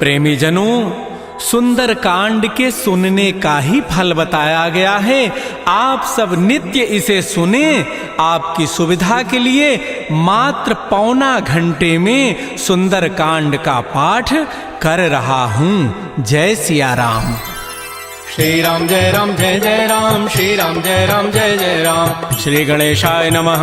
प्रेमी जनों, सुंदर कांड के सुनने का ही फल बताया गया है। आप सब नित्य इसे सुने। आपकी सुविधा के लिए मात्र पौना घंटे में सुंदर कांड का पाठ कर रहा हूं। जय सिया राम। श्री राम जय राम जय जय राम, श्री राम जय राम जय जय राम। श्री गणेशाय नमः।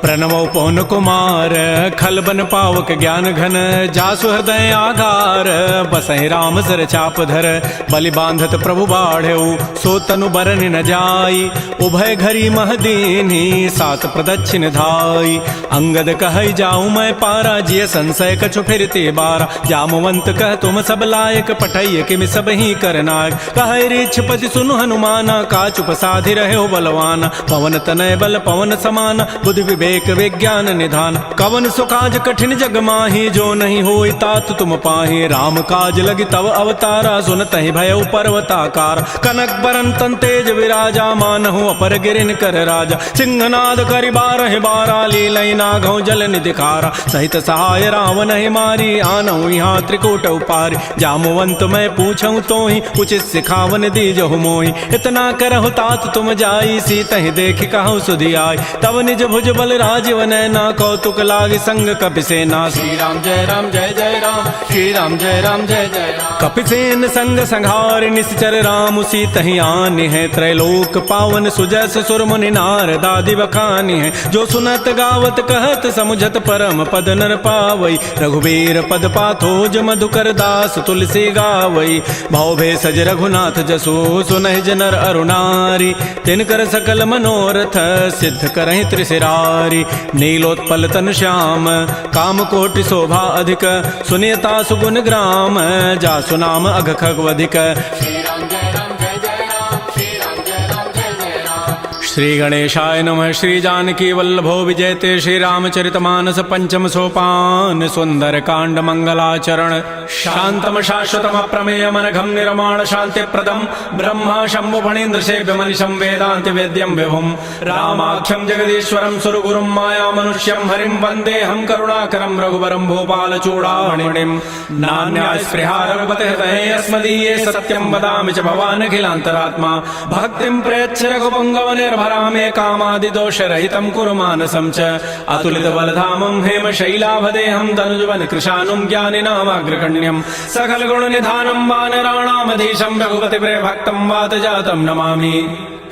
प्रणवो पवन कुमार, खलबन पावक ज्ञान घन, जासु हृदय आगार, बसहि राम सर चाप धर, बलि बांधत प्रभु बाढ़ऊ, सो तनु बरन न जाई, उभय घरी महदीनी, सात प्रदक्षिण धाई। अंगद कहै जाऊं मैं पारा, जिय संशय कछु फिरते बारा, जामवंत कह तुम सब लायक, पठैय किमि सब ही करनायक। कहै पति सुनु हनुमाना, काचुप साधि रहे हो बलवाना, पवन तनय बल पवन समाना, बुद्धि विवेक विज्ञान निधान। कवन सुकाज कठिन जग माही, जो नहीं होई तात तुम पाही, राम काज लगी तव अवतारा, सुनतहि भयउ पर्वताकार। कनक बरन तन तेज विराजा, मानहु अपर गिरिन कर राजा, सिंहनाद करि बारहि बारा, लीलई नागौ जल निधिखारा। सहित सहाय रावण ही मारी, आनहु यहाँ त्रिकूट उपारी, जामवंत मैं पूछऊं तो ही, उचित सिखावन दीजहु मोहि। इतना करहु तात तुम जाई, सीतहि देखि कहु सुधि आई, तब निज भुज बल राजीव नैना, कौतुक लागी संग कपिसेना। श्री राम जय राम जय जय राम, श्री राम जय राम जय जय राम। कपिसेन संग संहार, निश्चर राम सीतहि आनि है, त्रैलोक पावन सुजस सुर मुनि नारद आदि बखानि है। जो सुनत गावत कहत समुझत परम पद नर पावई, रघुबीर पद पाथोज मधुकर दास तुलसी गावई। भव भेषज रघुनाथ जसु सुनहि जनर अरुणारी, तिनकर सकल मनोरथ सिद्ध करहि त्रिशिरारी। नीलोत्पल तन श्याम, काम कोटि शोभा अधिक, सुनियता सुगुण ग्राम, जासु नाम अघ खगवधिक। श्री राम जय राम जय जय राम, श्री राम जय राम जय जय राम। श्री गणेशाय नमः। श्री जानकी वल्लभो विजयते, श्री रामचरितमानस पंचम सोपान, सुंदर कांड मंगलाचरण। शांतम शाश्वतम प्रमेयम अनघम निर्माण शांति प्रदम, ब्रह्मा शंभु फणीन्द्र सेव्य मनिषं वेदांति वेद्यम विभुम, रामाख्यम जगदीश्वरम सुरगुरुम माया मनुष्यम हरिम वंदे हम करुणाकरम रघुवरम भूपाल चूड़ामणिम। नान्या स्पृहा रघुपते हृदये अस्मदीये, सत्यम वदामि च भवान् अखिलान्तरात्मा, भक्तिं प्रयच्छ रघुपुंगव निर्भरामे, कामादि दोष रहितं कुरु मानसं च। अतुलित बलधामं हेम शैलाभदेहं, तनुजवन कृशानुं ज्ञानिनामाग्रगण्यं, सकल गुण निधानं वानराणामधीशं, रघुपति प्रिय भक्तं वात जातं नमामि।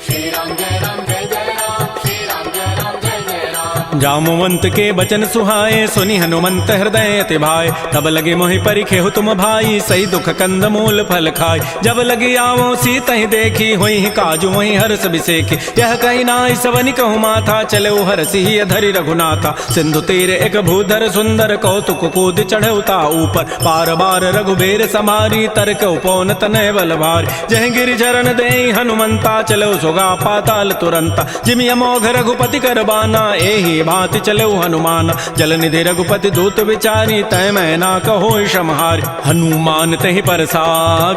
श्री राम जय राम जय जय राम, श्री राम जय राम जय जय राम। जामवंत के बचन सुहाए, सुनि हनुमंत हृदय अति भाए, तब लगे मोहि परिखेहु तुम भाई, सही दुख कंद मूल फल खाय। जब लगी आवो सीतहि देखी, होई काजू वही हर्ष बिसेखी, यह कही नाई सवनि कहु माथा, चले हरसि धरि रघुनाथा। सिंधु तीर एक भूधर सुंदर, कौतुक कूद चढ़ौता ऊपर, पार बार रघुबीर समारी, तरक उपौन तनय बल भारी। जह गिरि चरण देहि हनुमंता, चलो सुगा पाताल तुरंता, जिमि अमोघ रघुपति कर बाना, एहि भांति चलो हनुमान। जल निधि रघुपति दूत विचारी, तय मैं ना कहो क्षमहारी। हनुमान तहि परसा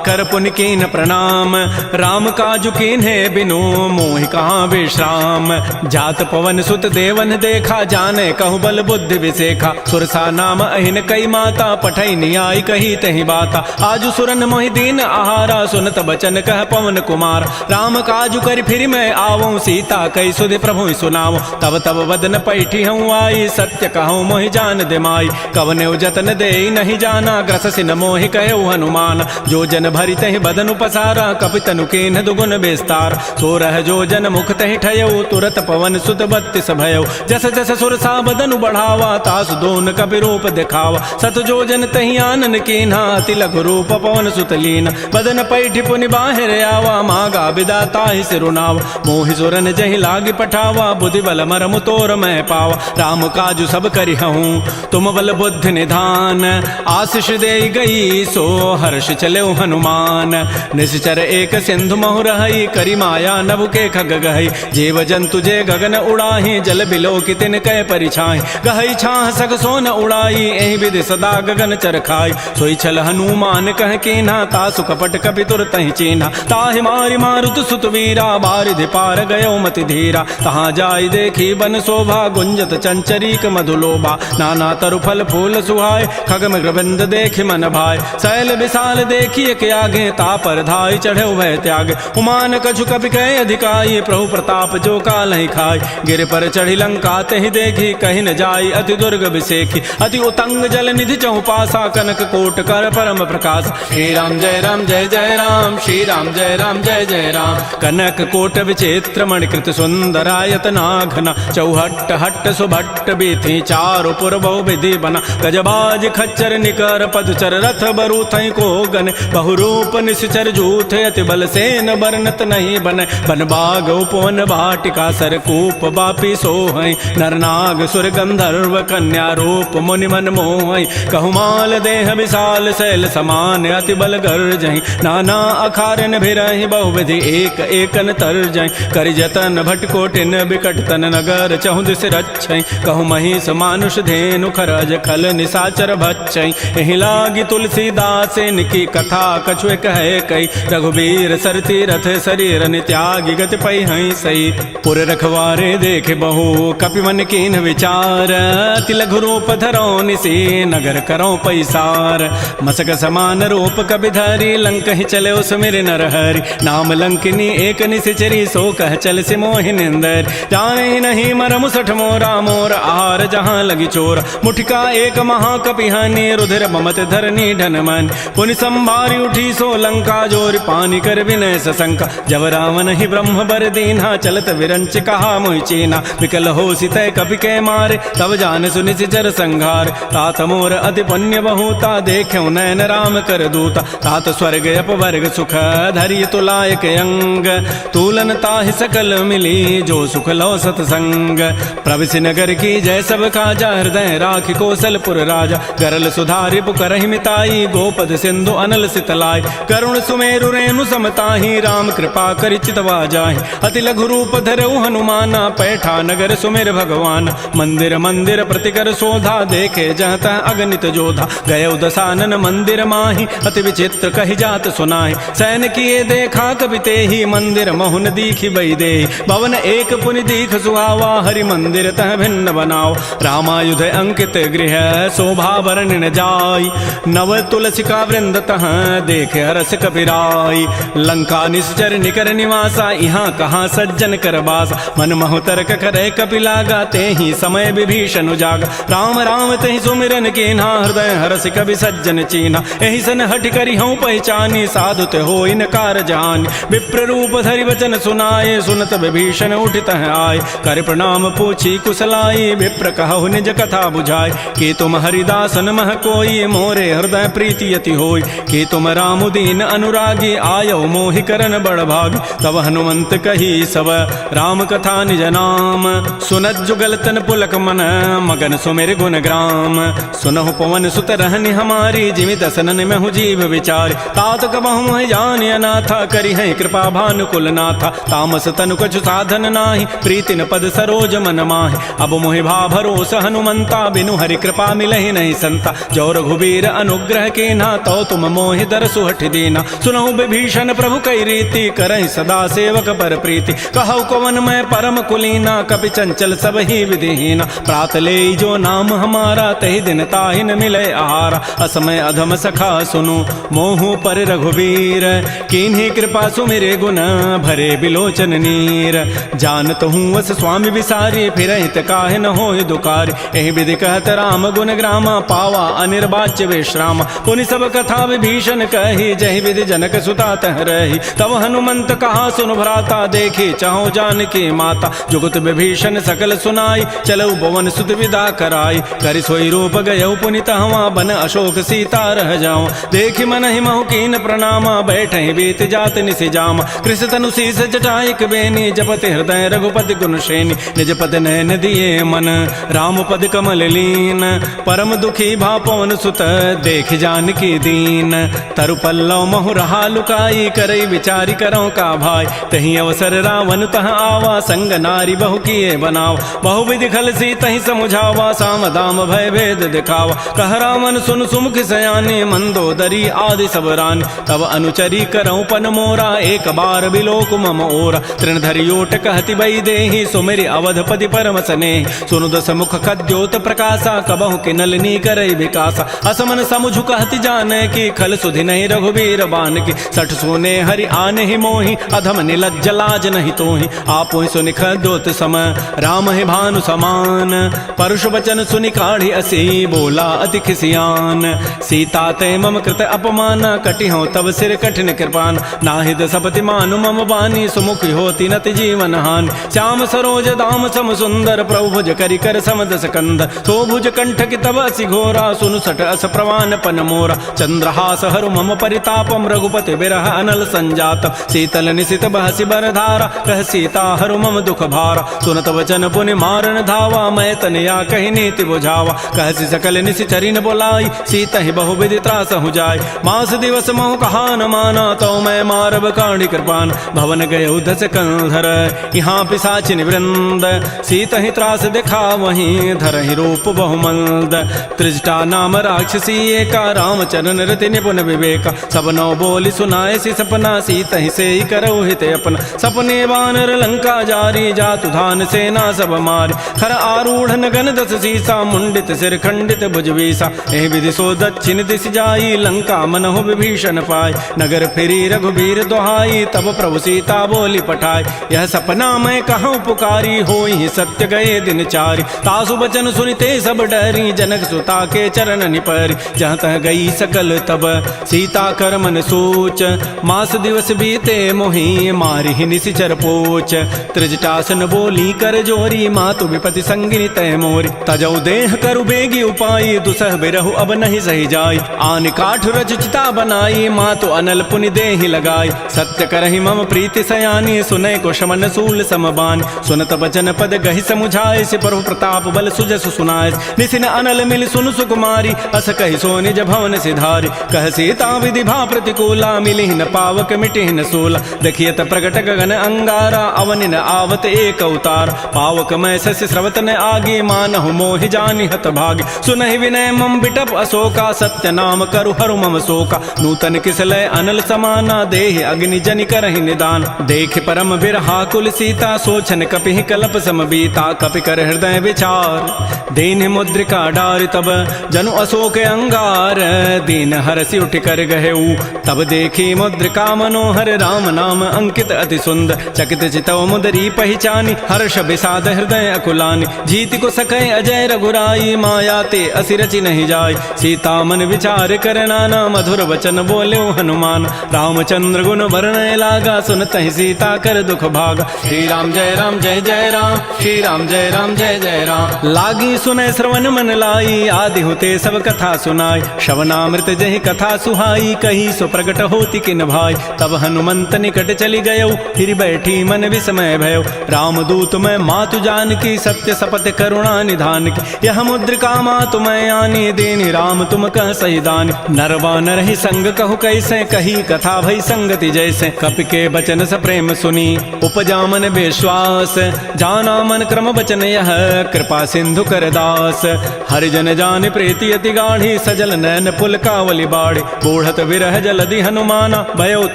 कर पुनि कीन प्रणाम, राम काजु कीन्हे बिनु मोहि कहाँ विश्राम। जात पवन सुत देवन देखा, जाने कहु बल बुद्धि विसेखा, सुरसा नाम अहिन कई माता, पठै नियाई कही तहि बाता। आजु सुरन मोहि दीन आहारा, सुनत बचन कह पवन कुमार। राम काजु करि फिर मैं आवऊं, सीता कई सुधि प्रभु सुनाओ। तब तब वदन पैठी हूँ आई, सत्य कहूँ मोहि जान दिमाई। कवने जतन दे नहीं जाना, ग्रससि न मोहि कहे हनुमान। जो जन भरि तहि बदनु पसारा, कपितनु कीन्ह दुगुन विस्तार। सो रह जो जन मुख तहि ठयऊ, तुरत पवन सुत बत्तिस भयऊ। जस जस सुरसा बदनु बढ़ावा, तासु दोन कपि रूप दिखावा। सत जो जन तहि आनन कीन्हा, अति लघु रूप पवन सुत लीना। बदन पैठि पुनि बाहिर आवा, मागा बिदा ताहि सिरुनावा। मोहि सुरन जहि लागी पठावा, बुद्धि बल मरमु तोर मैं पावा। राम काजु सब करिहूँ, तुम बल बुद्धि निधान। आशीष दे गई सो हर्ष चले हनुमान। निश्चर एक सिंधु महु रही, करी माया नभ के खग गहई। जीव जंतु जे गगन उड़ाही, जल बिलो की तिन कै परिछाई। गहई छाह सग सोन उड़ाई, एहि विधि सदा गगन चरखाई। सोई छल हनुमान कह कीन्हा, तासु कपट कपि तुरतहि चीन्हा। ताहि मारि मारुत सुत वीरा, बारिधि पार गयो मति धीरा। तहाँ जाई देखी बन शोभा, गुंजत चंचरीक मधुलोभा नाना तरु फल फूल सुहाय खग मृगबंद देख मन भाय शैल विशाल देखिए के आगे तापर धाय चढ़े भय त्याग उमान कछु कपि कह अधिकाई प्रभु प्रताप जो काल ही खाय गिर पर चढ़ी लंका तेहि देखी कहीं न जाई अति दुर्ग विसेखी अति उतंग जल निधि चौपासा कनक कोट कर परम प्रकाश श्री राम जय राम जय जय राम श्री राम जय राम जय जय राम कनक कोट विचित्र मणिकृत सुंदरायत नाघना चौहट्ट हट्ट सुभट्ट बीथी चारु पुर बहु विधि बना गजबाज खच्चर निकर पदचर रथ बरु थई को गन बहुरूप निश्चर जूथ अति बल सेन बरनत नहीं बन बन बाग उपवन वाटिका सरकूप बापी सोहै नरनाग सुर गंधर्व कन्या रूप मुनि मन मोहै कहुमाल देह विशाल शैल समान अति बल गर्जहि नाना अखारन भिरहि बहुविधि एक एकन तरजहि करि जतन भटकोटिन बिकट तन नगर चहुदिस रक्षै कहु महिष मानुष धेनु खरज खल निशाचर भक्षै एहि लागी तुलसीदास इनकी कथा कछु कहे कई रघुबीर सरती रथ शरीर त्यागी गति पै हई सही पुर रखवारे देख बहु कपि मन कीन विचार अति लघु रूप धरो निसी नगर करो पैसार मसक समान रूप कपि धरी लंक ही चले सुमिर नर हरि नाम लंकिनी एक निशिचरी सो कह चल से मोहिनिंदर जाने नहीं मरम सठ मोरा मोर आहार जहाँ लगी चोर मुठिका एक महाकपि हनि रुधिर ममत धरनी ढन मन पुनि संभारी उठी सो लंका जोर पानी कर विनय सशंका जब रावण ही ब्रह्म बर दीन्हा चलत विरंच कहा मोहि चीना विकल हो सितय कपि के मारे तब जान सुनि सिचर संघार तात मोर अति पुण्य बहुता देख्यो नयन राम कर दूता तात स्वर्ग अपवर्ग सुख धरिय तुलायक अंग तूलन ताहि सकल मिली जो सुख लो सतसंग प्रविशि नगर की जय सब काजा हृदय राखि कौशलपुर राजा गरल सुधारि पुकरहि मिताई गोपद सिंधु अनल सितलाय करुण सुमेरु रेणु समताहि राम कृपा करि चितवा जाहि अति लघु रूप धरऊ हनुमाना पैठा नगर सुमेर भगवान मंदिर मंदिर प्रतिकर शोधा देखे जहत अगणित जोधा गय दसानन मंदिर माहि अति विचित्र कहि जात सुनाहि सैन किए देखा कवि तेहि मंदिर महुन दीखि बई दे भवन एक पुनि दीख सुहावा हरि मंदिर तह भिन्न बनाओ रामायुध अंकित गृह शोभा वर्णन जाय नव तुलसिका वृंद तह देख हरस कपिराय लंका निश्चर निकर निवासा यहाँ कहाँ सज्जन कर बासा मन महु तर्क करे कपि लागा तेहि समय विभीषण जागा राम राम तेहि सुमिरन कीन्हा हृदय हरस कवि सज्जन चीन्हा एहि सन हटि करि हूँ पहचानी साधु ते हो इनकार जानी विप्र रूप धरि वचन सुनाए सुनत विभीषण उठित आय कर प्रणाम पूछी कुशलाई विप्र कहु निज कथा बुझाय कि तुम हरिदासन मह कोई मोरे हृदय प्रीति यति होय कि तुम राम दीन अनुरागी आयो मोहि करन बड़ भाग तब हनुमंत कही सब राम कथा निज नाम सुनत जुगल तन पुलक मन मगन सुमेर गुण ग्राम सुनहु पवन सुत रहनि हमारी जिमि दसनन में हूँ जीव विचार तात कबहु जान अनाथा करी है कृपा भानुकुल नाथा तामस तनु कछु साधन नाही प्रीति न पद सरोज मन माहि अब मोहि भा भरोस हनुमंता बिनु हरि कृपा मिलहि नहीं संता जो रघुबीर अनुग्रह के ना तो तुम मोहि दर सुहठ दीना सुनहु विभीषण प्रभु कई रीति करहि सदा सेवक पर प्रीति कहु कवन मैं परम कुलीना कपि चंचल सब ही विधिहीना प्रात ले जो नाम हमारा तहि दिन ताहि न मिले आहारा असमय अधम सखा सुनु मोहु पर रघुबीर किन्हीं कृपा सुमिरे गुण भरे बिलोचन नीर जानत हूँ वस स्वामी विसारी फिर हित काहे न होय दुकार एहि विधि कहत राम गुण ग्रामा पावा अनिर्वाच्य विश्राम पुनि सब कथा विभीषण कही जहि विधि जनक सुता तह रही तब हनुमंत कहा सुन भ्राता देखी चाहो जानकी माता जुगत विभीषण सकल सुनाई चलो भवन सुत विदा कराई करि सोई रूप गयो पुनित हवा बन अशोक सीता रह जाओ देखि मन ही महु कीन प्रणामा बैठे बीत जात निसि जामा कृष तनु शीस जटाइक बेनी जपति हृदय रघुपति गुण श्रेणी निज पद नयन दिए मन राम पद कमल लीन परम दुखी भा पवन सुत देख जानकी दीन तरु पल्लव महु रहा लुकाई करई विचारी करो का भाई तही अवसर रावण तह आवा संग नारी बहु किए बनावा बहु विधि खल सी तही समुझावा साम दाम भय भेद दिखावा कह रावण सुन सुमुख सयानी मंदोदरी आदि सब रानी तब अनुचरी करऊं पन मोरा एक बार बिलोक मम ओरा तृण धरियोट कहति बई देहि सुमेरि अवधपति पर कर्म सने। सुनु दस मुख खद्योत प्रकाशा कबहु के नलिनी करई विकासा। असमन समुझु कहति जाने की खल सुधि नहीं रघुबीर बान की। सठ सोने हरि आने ही मोहि अधम निलज्ज लाज नहीं तोहि। आपो ही सुनि खद्योत सम राम ही भानु समान। परुष वचन सुनि काढ़ी असी बोला अति खिसियान। सीता ते मम कृत अपमान कटि हो तब सिर कठिन कृपान। नाहिद सपति मानु मम बानी सुमुखी होती नति जीवन हानि। श्याम सरोज दाम सम सुंदर प्रभु भुज करि कर समदस कंद। सो भुज कंठ की तब असि घोरा सुनु सट अस प्रवान पन मोरा। चंद्रहास हरु मम परितापम रघुपति बिरह अनल संजात। शीतल निशित बहसि बरधारा कह सीता हरु मम दुख भारा। सुनत वचन पुनि मारन धावा मैं तनया कहि नीति बुझावा। कहसि सकल निशि चरिन बोलाई सीता ही बहु विधि त्रास हो जाय। मास दिवस महु कहा न माना तो मैं मारब काढ़ी कृपान। भवन गए उधस कंधर यहाँ पिशाचिन वृंद। सीता ही त्रास दिखा वहीं धर ही रूप बहुमंद। त्रिजटा नाम राक्षसी एका रामचरण रति निपुण विवेका। सब नौ बोली सुनाए सी सपना सीता ही से ही करौ हित अपना। सपने वानर लंका जारी जातु धान सेना सब मारी। खर आरूढ़ नगन दस सीसा मुंडित सिर खंडित भुजवीसा। एह विधि सो दक्षिण दिश जाई लंका मनहु विभीषण पाय। नगर फिरी रघुबीर दोहाई तब प्रभु सीता बोली पठाई। यह सपना मैं कहूँ पुकारी होई सत्य गए दिन चारि। तासु बचन सुनिते सब डरी जनक सुता के चरण निपरि। जहाँ तह गई सकल तब सीता कर मन सोच। मास दिवस बीते मोहि मारि निशिचर पोच। त्रिजटासन बोली कर जोरी मातु विपति संगिनी तय मोरी। तजौ देह करु बेगी उपाई दुसह बिरहु अब नहीं सही जाई। आन काठ रचिता बनाई मातु अनल पुनि देहि लगाई। सत्य करहि मम प्रीति सयानी सुनय को शमन सूल समबान। सुनत बचन पद गहि समुझाए से प्रभु प्रताप बल सुजस सुनाय। निसिन अनल मिल सुन सुकुमारी अस कहि सो निज भवन सिधारी। कह सीता विधि भा प्रतिकूला मिलिहि न पावक मिटिहि न सूला। देखियत प्रगट गगन अंगारा अवनि न आवत एक अवतार। पावक मैं शशि स्रवत न आगे मानहु मोहि जानि हत भागी। सुनहि विनय मम बिटप अशोका सत्य नाम करु हरु मम शोका। नूतन किसलय अनल समाना देहि अग्नि जनि करहि निदान। देख परम बिरहा कुल सीता सोचन कपिहि कलप सम बीता। कपि कर हृदय विचार दीन मुद्रिका डार तब जनु अशोक अंगार। दीन हरसि उठ कर गहेऊ तब देखी मुद्रिका मनोहर। राम नाम अंकित अति सुंदर चकित चितव मुदरी पहचानी। हर्ष विषाद हृदय अकुलानी जीति को सकै अजय रघुराई। माया ते असि रचि नहीं जाय सीता मन विचार कर नाना। मधुर वचन बोले हनुमान रामचंद्र गुण वर्णय लागा। सुनत ही सीता कर दुख भागा। श्री राम जय राम श्री राम जय जय राम। लागी सुनय श्रवण मन लाई आदि होते सब कथा सुनाई। श्रवणामृत जहि कथा सुहाई कही सो प्रकट होती किन भाई। तब हनुमंत निकट चली गयो फिर बैठी मन विस्मय भयो। रामदूत मैं मातु जान की सत्य सपथ करुणा निधान की। यह मुद्रिका मातु मैं आनी देनी राम तुम कह सही दानी। नरवा नर ही संग कहु कैसे कही कथा भई संगति जैसे। कपि के बचन स प्रेम सुनी उपजा मन विश्वास। जाना मन क्रम बचन यह कृपा सिंधु कर दास। हरिजन जान प्रीति अति गाढ़ी सजल नैन पुल कावली बाढ़ी। बूढ़त विरह जलधि हनुमाना भयो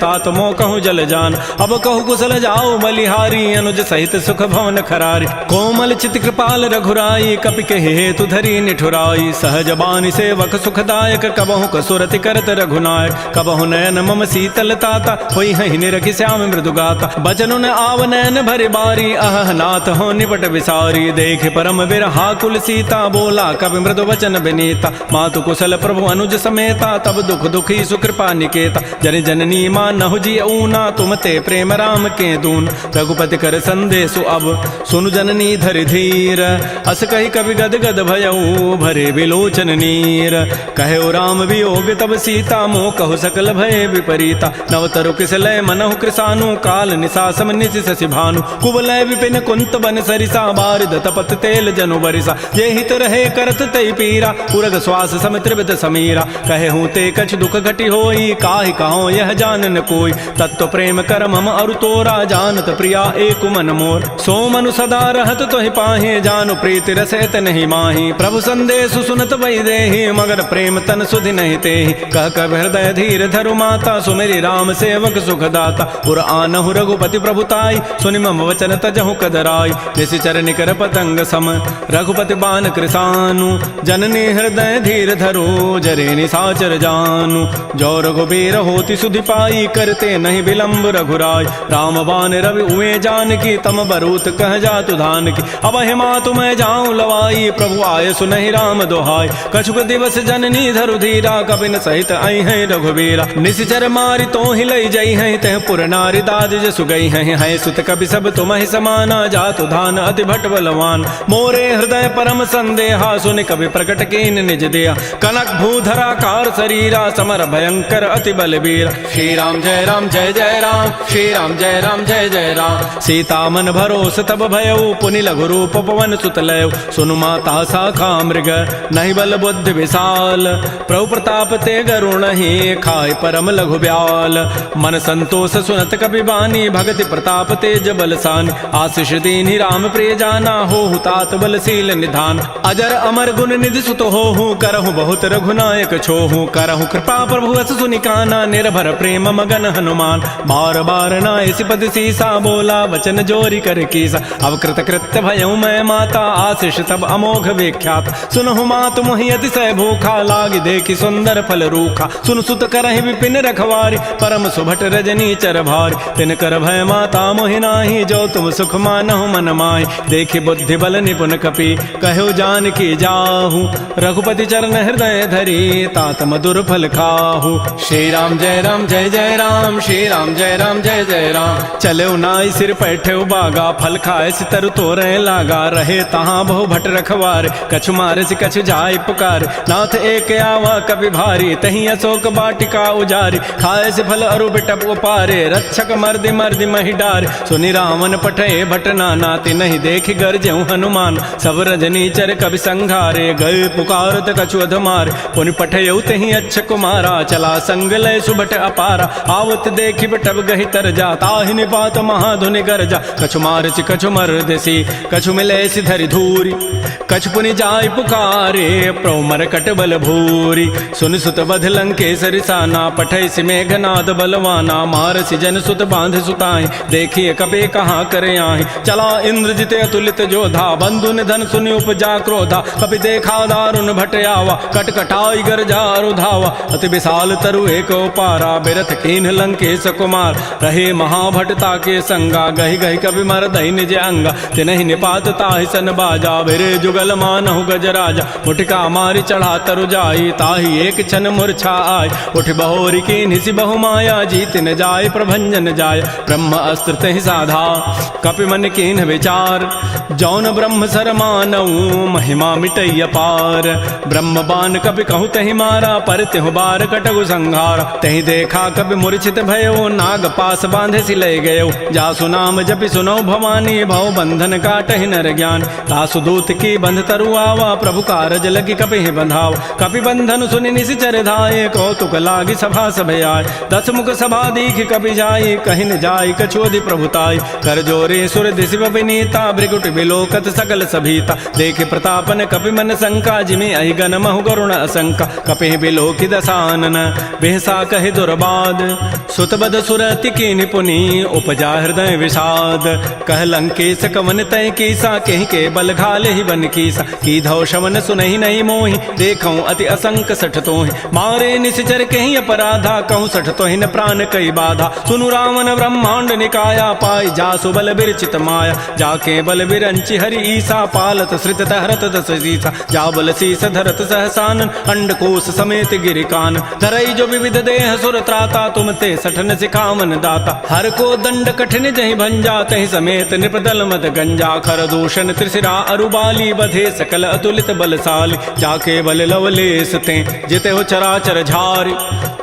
तात मो कहूँ जल जान। अब कहु कुशल जाओ बलिहारी अनुज सहित सुख भवन खरारी। कोमल चित कृपाल रघुराई कपि के हेतु धरी निठुराई। सहज बानी सेवक सुखदायक कबहु कसुरति करत रघुनायक। कबहु नयन मम शीतल ताता होई हहि निरखि श्याम मृदु गाता। बचनु न आव नयन भरि बारी अह नाथ हो निपट विसारी। देख परम बिरहा कुल सीता बोला कवि मृदु वचन विनीता। मातु कुशल प्रभु अनुज समेता तब दुख दुखी सुकृपा निकेता। जन जननी मानहु जी ऊना तुम ते प्रेम राम के दून। रघुपति कर संदेशु अब सुनु जननी धरि धीर। अस कहि कवि गद गद भयऊ भरे विलोचन नीर। कहे राम वियोग तब सीता मोह कहु सकल भय विपरीता। नवतरु किसलय मनहु कृसानु काल निशासम निशि शशि भानु। कुवलय विपिन कुंत बन सरिसा बारिद तपत तेल जनु बरिसा। ये हित रहे करत तई पीरा उरग श्वास सम त्रिविध समीरा। कहे हूँ ते कछ दुख घटी होई काहि कहो यह जान न कोई। तत्व प्रेम कर मम अरु तोरा जानत प्रिया एक मन मोर। सो मनु सदा रहत तोहि पाहे जानु प्रीति रसैत नहीं माही। प्रभु संदेश सुनत बई देहि मगर प्रेम तन सुधि नहीं तेहि। कह कब हृदय धीर धरु माता सुमेरि राम सेवक सुखदाता। पुर आनहु रघुपति प्रभुताई सुनि मम वचन तजहु कदराई। निशि निश्चर निकर पतंग सम रघुपति बान कृसानु जननी हृदय धीर धरो जरे निशाचर जानु जो रघुबीर होति सुधि पाई करते नहीं विलंब रघुराय राम बान रवि उए जान की तम बरूत कह जातु धान की अब हिमा तुम्हें जाऊं लवाई प्रभु आय सुनहि राम दोहाय कछुक दिवस जननी धरु धीरा कबिन सहित आई है रघुबीरा निश्चर मारी तो ही लई जई है तह पुर नारी दाद जसु गई है सुत कवि सब तुम्हें समाना जातु धान अति भट बलवान मोरे हृदय परम संदेहा सुन कवि प्रकट कीन निज दिया कनक भूधरा कार शरीरा समर भयंकर अति बलबीर श्री राम जय राम जय जय राम श्री राम जय राम जय जय राम सीता मन भरोस तब भयउ पुनि लघु रूप पवन सुत लय सुनु माता शाखा मृग नहीं बल बुद्धि विशाल प्रभु प्रताप ते गरुण ही खाय परम लघु ब्याल मन संतोष सुनत कपि बानी भगति प्रताप तेज बलसान आशीष दीनि राम प्रिय जाना हो तात बलशील निधान अजर अमर गुण निधि सुत हो करहु बहुत रघुनायक छोहु करहु कृपा प्रभु अस सुनिकाना निर्भर प्रेम मगन हनुमान बार बार नायसी पद सीसा बोला वचन जोरी कर कीसा अब कृत कृत्य भयउ मैं माता आशीष तब अमोघ विख्यात सुनहु मात मोहि अतिशय भूखा लागी देखी सुंदर फल रूखा सुन सुत करहि विपिन रखवारी परम सुभट रजनी चर भारी तिन कर भय माता मोहि नाही जो तुम सुख मानहु मन माहि देखि बुद्धि बल निपुन कपि कहो जान की जाहु रघुपति चरण हृदय धरी तात मधुर फल खाहु श्री राम जय राम जय जय राम श्री राम जय राम जय जय राम चले नाई सिर पैठे बागा फल खाए सितर तोरे लागा रहे तहाँ बहु भट रखवार कछु मारे से कछु जाय पुकार नाथ एक आवा कवि भारी तही अशोक बाटिका उजारी खाए से फल अरु बिटप उपारे रक्षक मर्दि मर्दि मही डार सुनि रावण पठे भट नाना ति नहीं देख गरजेउ हनुमान सब रजनी चर कवि संघारे गए पुकारत कछु अधमार पुनि पठेउ तही अच्छ कुमारा चला संग लय सुभट अपारा आवत देखि बिटप गहि तर जा ताहि निपात महाधुनि गरजा कछु मारचि कछु मर्दसी कछु मिले धरि धूरी कछु पुनि जाय पुकारे प्रौमर कट बल भूरी सुन सुत बध लंकेसरि साना पठै सि मेघनाद बलवाना मारसि जन सुत बांध सुताई देखिए कबे कहाँ करे आहि चला इंद्रजित अतुलित जोधा बंधु निधन सुनि उपजा क्रोधा कपि देखा दारुण भट आवा कटकटाई गरजा रुधावा अति विशाल तरु एक पारा बिरथ कीन्ह लंकेश कुमार रहे महाभटता के संगा गहि गहि कवि मर दहि निज अंगा तिनहि निपात ताहि सन बाजा बिरे जुगल मानहु गजराजा मुटिका मारी चढ़ा तरु जाई ताहि एक क्षण मूर्छा आय उठ बहोरी की निसि बहु माया जीत न जाय प्रभंजन जाय ब्रह्म अस्त्र तहि साधा कपि मन कीन्ह विचार जौन ब्रह्म सर मानऊ महिमा मिटैय पार ब्रह्म बान कपि कहु तहि मारा पर तिहु बार कटगु संहार तहि देखा कपि मूर्छित भयो नाग पास बांधे सि लय गयो जासु नाम जपि सुनो भवानी भव बंधन काटहि नर ज्ञान तासु दूत की बंध तरु आवा प्रभु कारज लगी कपि बंधाव कपि बंधन सुनि निशिचर धाये कौतुक लागी सभा सभय आय 10 मुख सभा दीख कपि जाई कहि न जाई कछोदि प्रभुताई कर जोरे सुर दिशि विनीता भृगुट बिलोकत सकल सभीता देखे प्रतापन कपि मन शंका जिमि अहि गण महु करुण असंका कपि बिलोकि दसानन बेहसा कहि दुर्बाद सुतबद सुरति की निपुनि उपजा हृदय विषाद कह लंकेश कवन तय कीसा कहीं के बल घाले ही बन कीसा की धौ शवन सुनहि नहीं मोहि देखऊं अति असंक सठ तोहि मारे निश्चर कहीं अपराधा कहूँ सठ तोहि न प्राण कई बाधा सुनु रावण ब्रह्मांड निकाया पाई जासु बल बिरचित माया जाके बल बिरंचि हरि ईसा पालत श्रित हरत दस सीसा जा बल शीस धरत सहसान अंडकोश समेत गिरिकान धरई जो विविध देह सुर त्राता तुम ते सठन सिखावन दाता हर को दंड कठिन जहि भंजा तहि समेत निपदल मद गंजा खर दूषण त्रिशिरा अरुबाली बधे सकल अतुलित बलशाली जाके बल लवलेस ते जिते हो चराचर झारी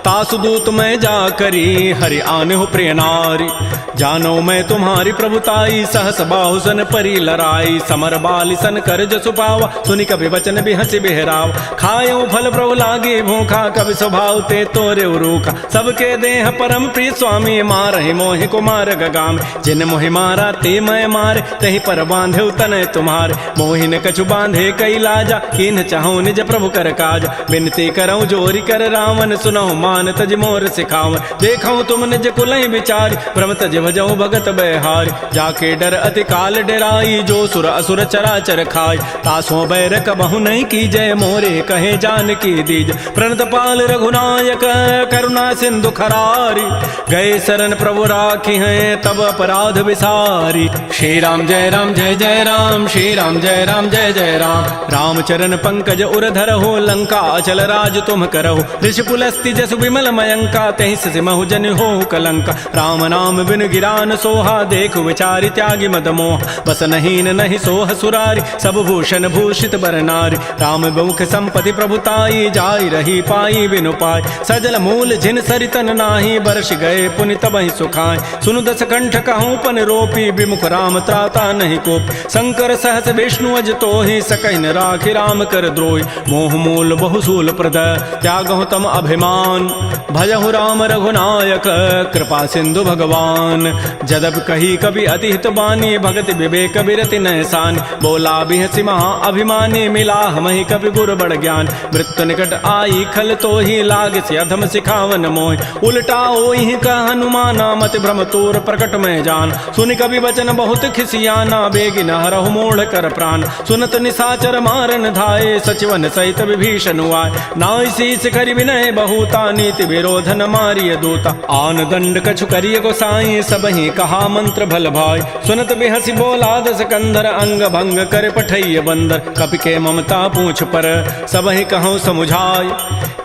तासु दूत मैं जा करी हरि आने हो प्रिय नारी जानो मैं तुम्हारी प्रभुताई सहस बाहु सन परी लराई समर बाली सन कर जसु पावा सुनि कभी वचन भी हंसी बिहराव खायो फल प्रभु लागे भूखा कभी स्वभाव ते तोरे रूखा सबके देह परम प्रिय स्वामी मारहि मोहि कुमार गगाम जिन मोहि मारा ते मैं मारे तहि पर बांधे तनय तुम्हारे मोहि न कछु बांधे कई लाजा किन चाहूं निज प्रभु कर काज बिनती करऊं जोरी कर रावण सुनहु हनुमान तज मोर सिखाव, देखऊं तुम निज कुलहि विचार, भ्रम तज भजऊ भगत बैहार, जाके डर अति काल डराई, जो सुर असुर चराचर खाय, तासों बैर कबहु नहीं की जय, मोरे कहे जान की दीज, प्रणत पाल रघुनायक करुणा सिंधु खरारी, गए शरण प्रभु राखी हैं तब अपराध विसारी। श्री राम जय जय राम, श्री राम जय जय राम, रामचरण पंकज उर धरहो, लंका अचल राज तुम करहो, ऋषि पुलस्ति जसु विमल मयंका, तहि सिमहु जन हो कलंका, राम नाम बिन गिरान सोहा, देखु विचारि त्यागी मद मोह, बस नहीं नहीं सोह सुरारी, सब भूषण भूषित बर नारी, राम मुख संपत्ति प्रभुताई, जाई रही पाई बिनु पाई, सजल मूल जिन सरितन नाही, बरस गए पुनि तबहि सुखाय, सुनु दस कंठ कहूँ पन रोपी, विमुख राम त्राता नहीं कोप, शंकर सहस विष्णु अज तोहि, सकहि न राखि राम कर द्रोहि, मोह मूल बहुसूल प्रद त्यागहु तम अभिमान, भजहु राम रघुनायक कृपा सिंधु भगवान, जदब कही कवि अति हित बानी, भगति विवेक बिरति नैसान, बोला बिहसि महा अभिमानी, मिला हमहि कवि गुर बड़ ज्ञान, मृत्यु निकट आई खल तोहि, लाग से अधम सिखावन मोहि, उल्टा ओहि का हनुमाना, मत भ्रम तोर प्रकट में जान, सुनि कवि वचन बहुत खिसियाना, बेगी न हरहु मोढ़ कर प्राण, सुनत निसाचर मारन धाये, सचिवन सहित विभीषण आए, नाई शीस करि विनय बहुता, नीति विरोधन मारिय दूता, आन दंड कछु करिय गोसाई, सबहि कहा मंत्र भल भाई, सुनत बिहसि बोला दस कंधर, अंग भंग कर पठैय बंदर, कपि के ममता पूछ पर सबहि कहूँ समुझाय,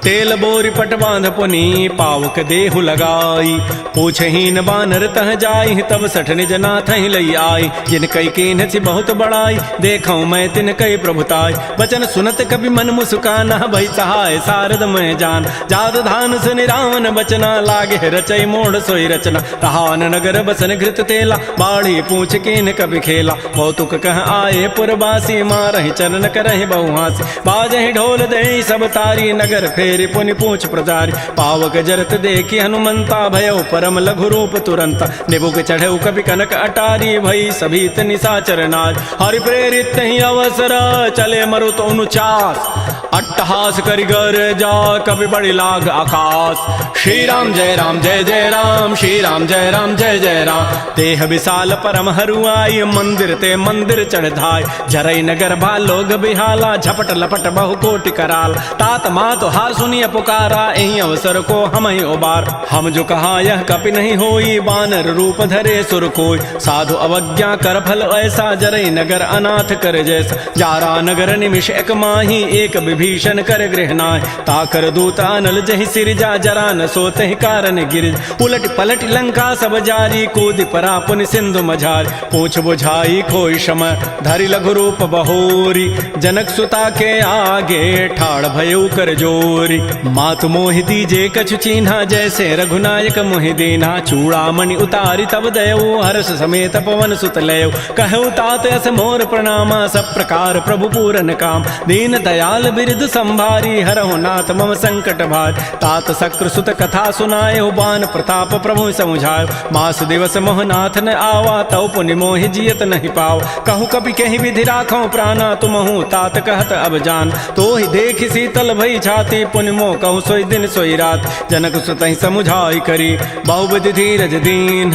तेल बोरी पट बांध पुनी पावक देहु लगाई, पूछहीन बानर तह जाई, तब सठ निज नाथ ही लई आई, जिन कई कीन सी बहुत बड़ाई, देखऊं मैं तिन कई प्रभुताई, वचन सुनत कभी मन मुस्काना, भई सहाय सारद मैं जान, जात धान सुनि रावण बचना, लागे रचई मोड़ सोई रचना, रहान नगर बसन घृत तेला, बाढ़ी पूछ कीन कभी खेला, कौतुक कह आए पुरवासी, मारहि चरण करहि बहुहासी, बाजहि ढोल दे सब तारी, नगर फेरि पुनि पूछ प्रजारी, पावक जरत देखी हनुमंता, भयो परम लघु रूप तुरंता, निबुक चढ़ऊ कभी कनक अटारी, भई सभीत निसाचर नार, हरि प्रेरित ही अवसर चले मरुत अनुचास, अट्टहास करि गर जा कभी बड़ी लाग आकाश, श्री राम जय जय राम, श्री राम जय जय राम, तेह विशाल परम हरुआई, मंदिर ते मंदिर चढ़ाई, जरई नगर भालोग बिहाला, झपट लपट बहु कोटि कराल, तात मात हार सुनिय पुकारा, एहि अवसर को हम ही उबार, हम जो कहा यह कपि नहीं होई, बानर रूप धरे सुर कोई, साधु अवज्ञा कर फल ऐसा, जरई नगर अनाथ कर जैसा, जारा नगर निमिष एक माही, एक विभीषण कर गृहनाय, ताकर दूता नल जहि सिरजा, जरा न सोते कारण गिर, उलट पलट लंका सब जारी, कूद परा पुनि सिंधु मझार, पूछ बुझाई खोई शम, धरि लघु रूप बहोरी, जनक सुता के आगे ठाड़ भयउ कर जोरी, मातु मोहि दीजे कछु चीन्हा, जैसे रघुनायक मोहि दीन्हा, चूड़ामणि उतारी तब दयऊ, हर्ष समेत पवन सुत लयऊ, कहऊ तात अस मोर प्रणामा, सब प्रकार प्रभु पूरन काम, दीन दयाल बिरद संभारी, हरहु नाथ मम संकट भार, तात सक्र सुत कथा सुनायो, बान प्रताप प्रभु समुझायो, मास दिवस मोहनाथ न आवा, तौ पुनि मोहि जियत नहीं पाव, कहूँ कपि कहीं विधि राखो प्राणा, तुमहु तात कहत अब जान, तो ही देख शीतल भई छाती, पुनि मोह कहूँ सोई दिन सोई रात, जनक सुतहि समुझाई करी, बहुविधि धीरज दीन,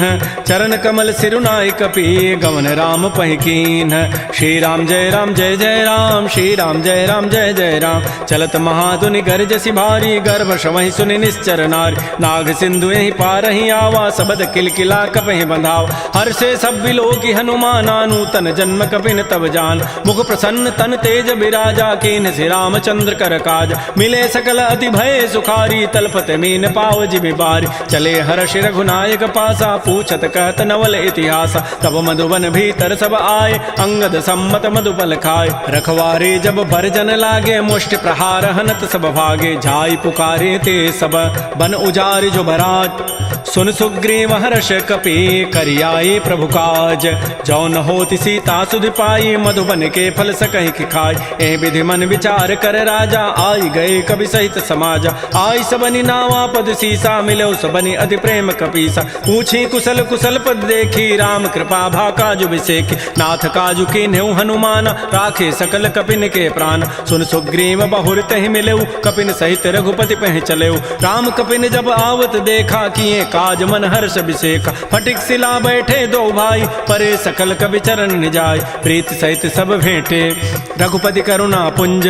चरण कमल सिरुनाई कपि, गवन राम पहिकीन, श्री राम जय जय राम, श्री राम जय जय राम, चलत महाधुनि गर्जसि भारी, गर्भ शवहि सुनि निश्चर नारी, नाग सिंधु यही पारहि आवा, सबद किलकिला कपहि बंधाव, हर्षे सब विलोकि हनुमाना, नूतन जन्म कपिन तब जान, मुख प्रसन्न तन तेज बिराजा, कीन से रामचंद्र कर काज, मिले सकल अति भय सुखारी, तलपत मीन पाव जिमि बारी, चले हर्ष रघुनायक पासा, पूछत कहत नवल इतिहास, तब मधुबन भीतर सब आए, अंगद सम्मत मधुपल खाए, रखवारे जब बरजन लागे, मुष्टि प्रहार हनत सब भागे, जाई पुकारे ते सब बन उजारि जो भराज, सुन सुग्रीव हर्ष कपि करियाए प्रभु काज, जौन होति सीता सुधि पाई, मधुबन के फल सकहि कि खाई, ए विधि मन विचार कर राजा, आई गए कवि सहित समाजा, आई सबनि नावा पद सीसा, मिलो सबनि अति प्रेम कपीसा, पूछी कुशल कुशल पद देखी, राम कृपा भा काजु विसेखी, नाथ काजु कीन्हु हनुमान, राखे सकल कपिन के प्राण, सुन सुग्रीव सुग्रीव बहुर तहि मिलेऊ, कपिन सहित रघुपति पह चलेऊ। राम कपिन जब आवत देखा, किए काज मन हर्ष विसेखा। फटिक सिला बैठे दो भाई, परे सकल कवि चरण निजाय। प्रीत सहित सब भेंटे, रघुपति करुणा पुंज।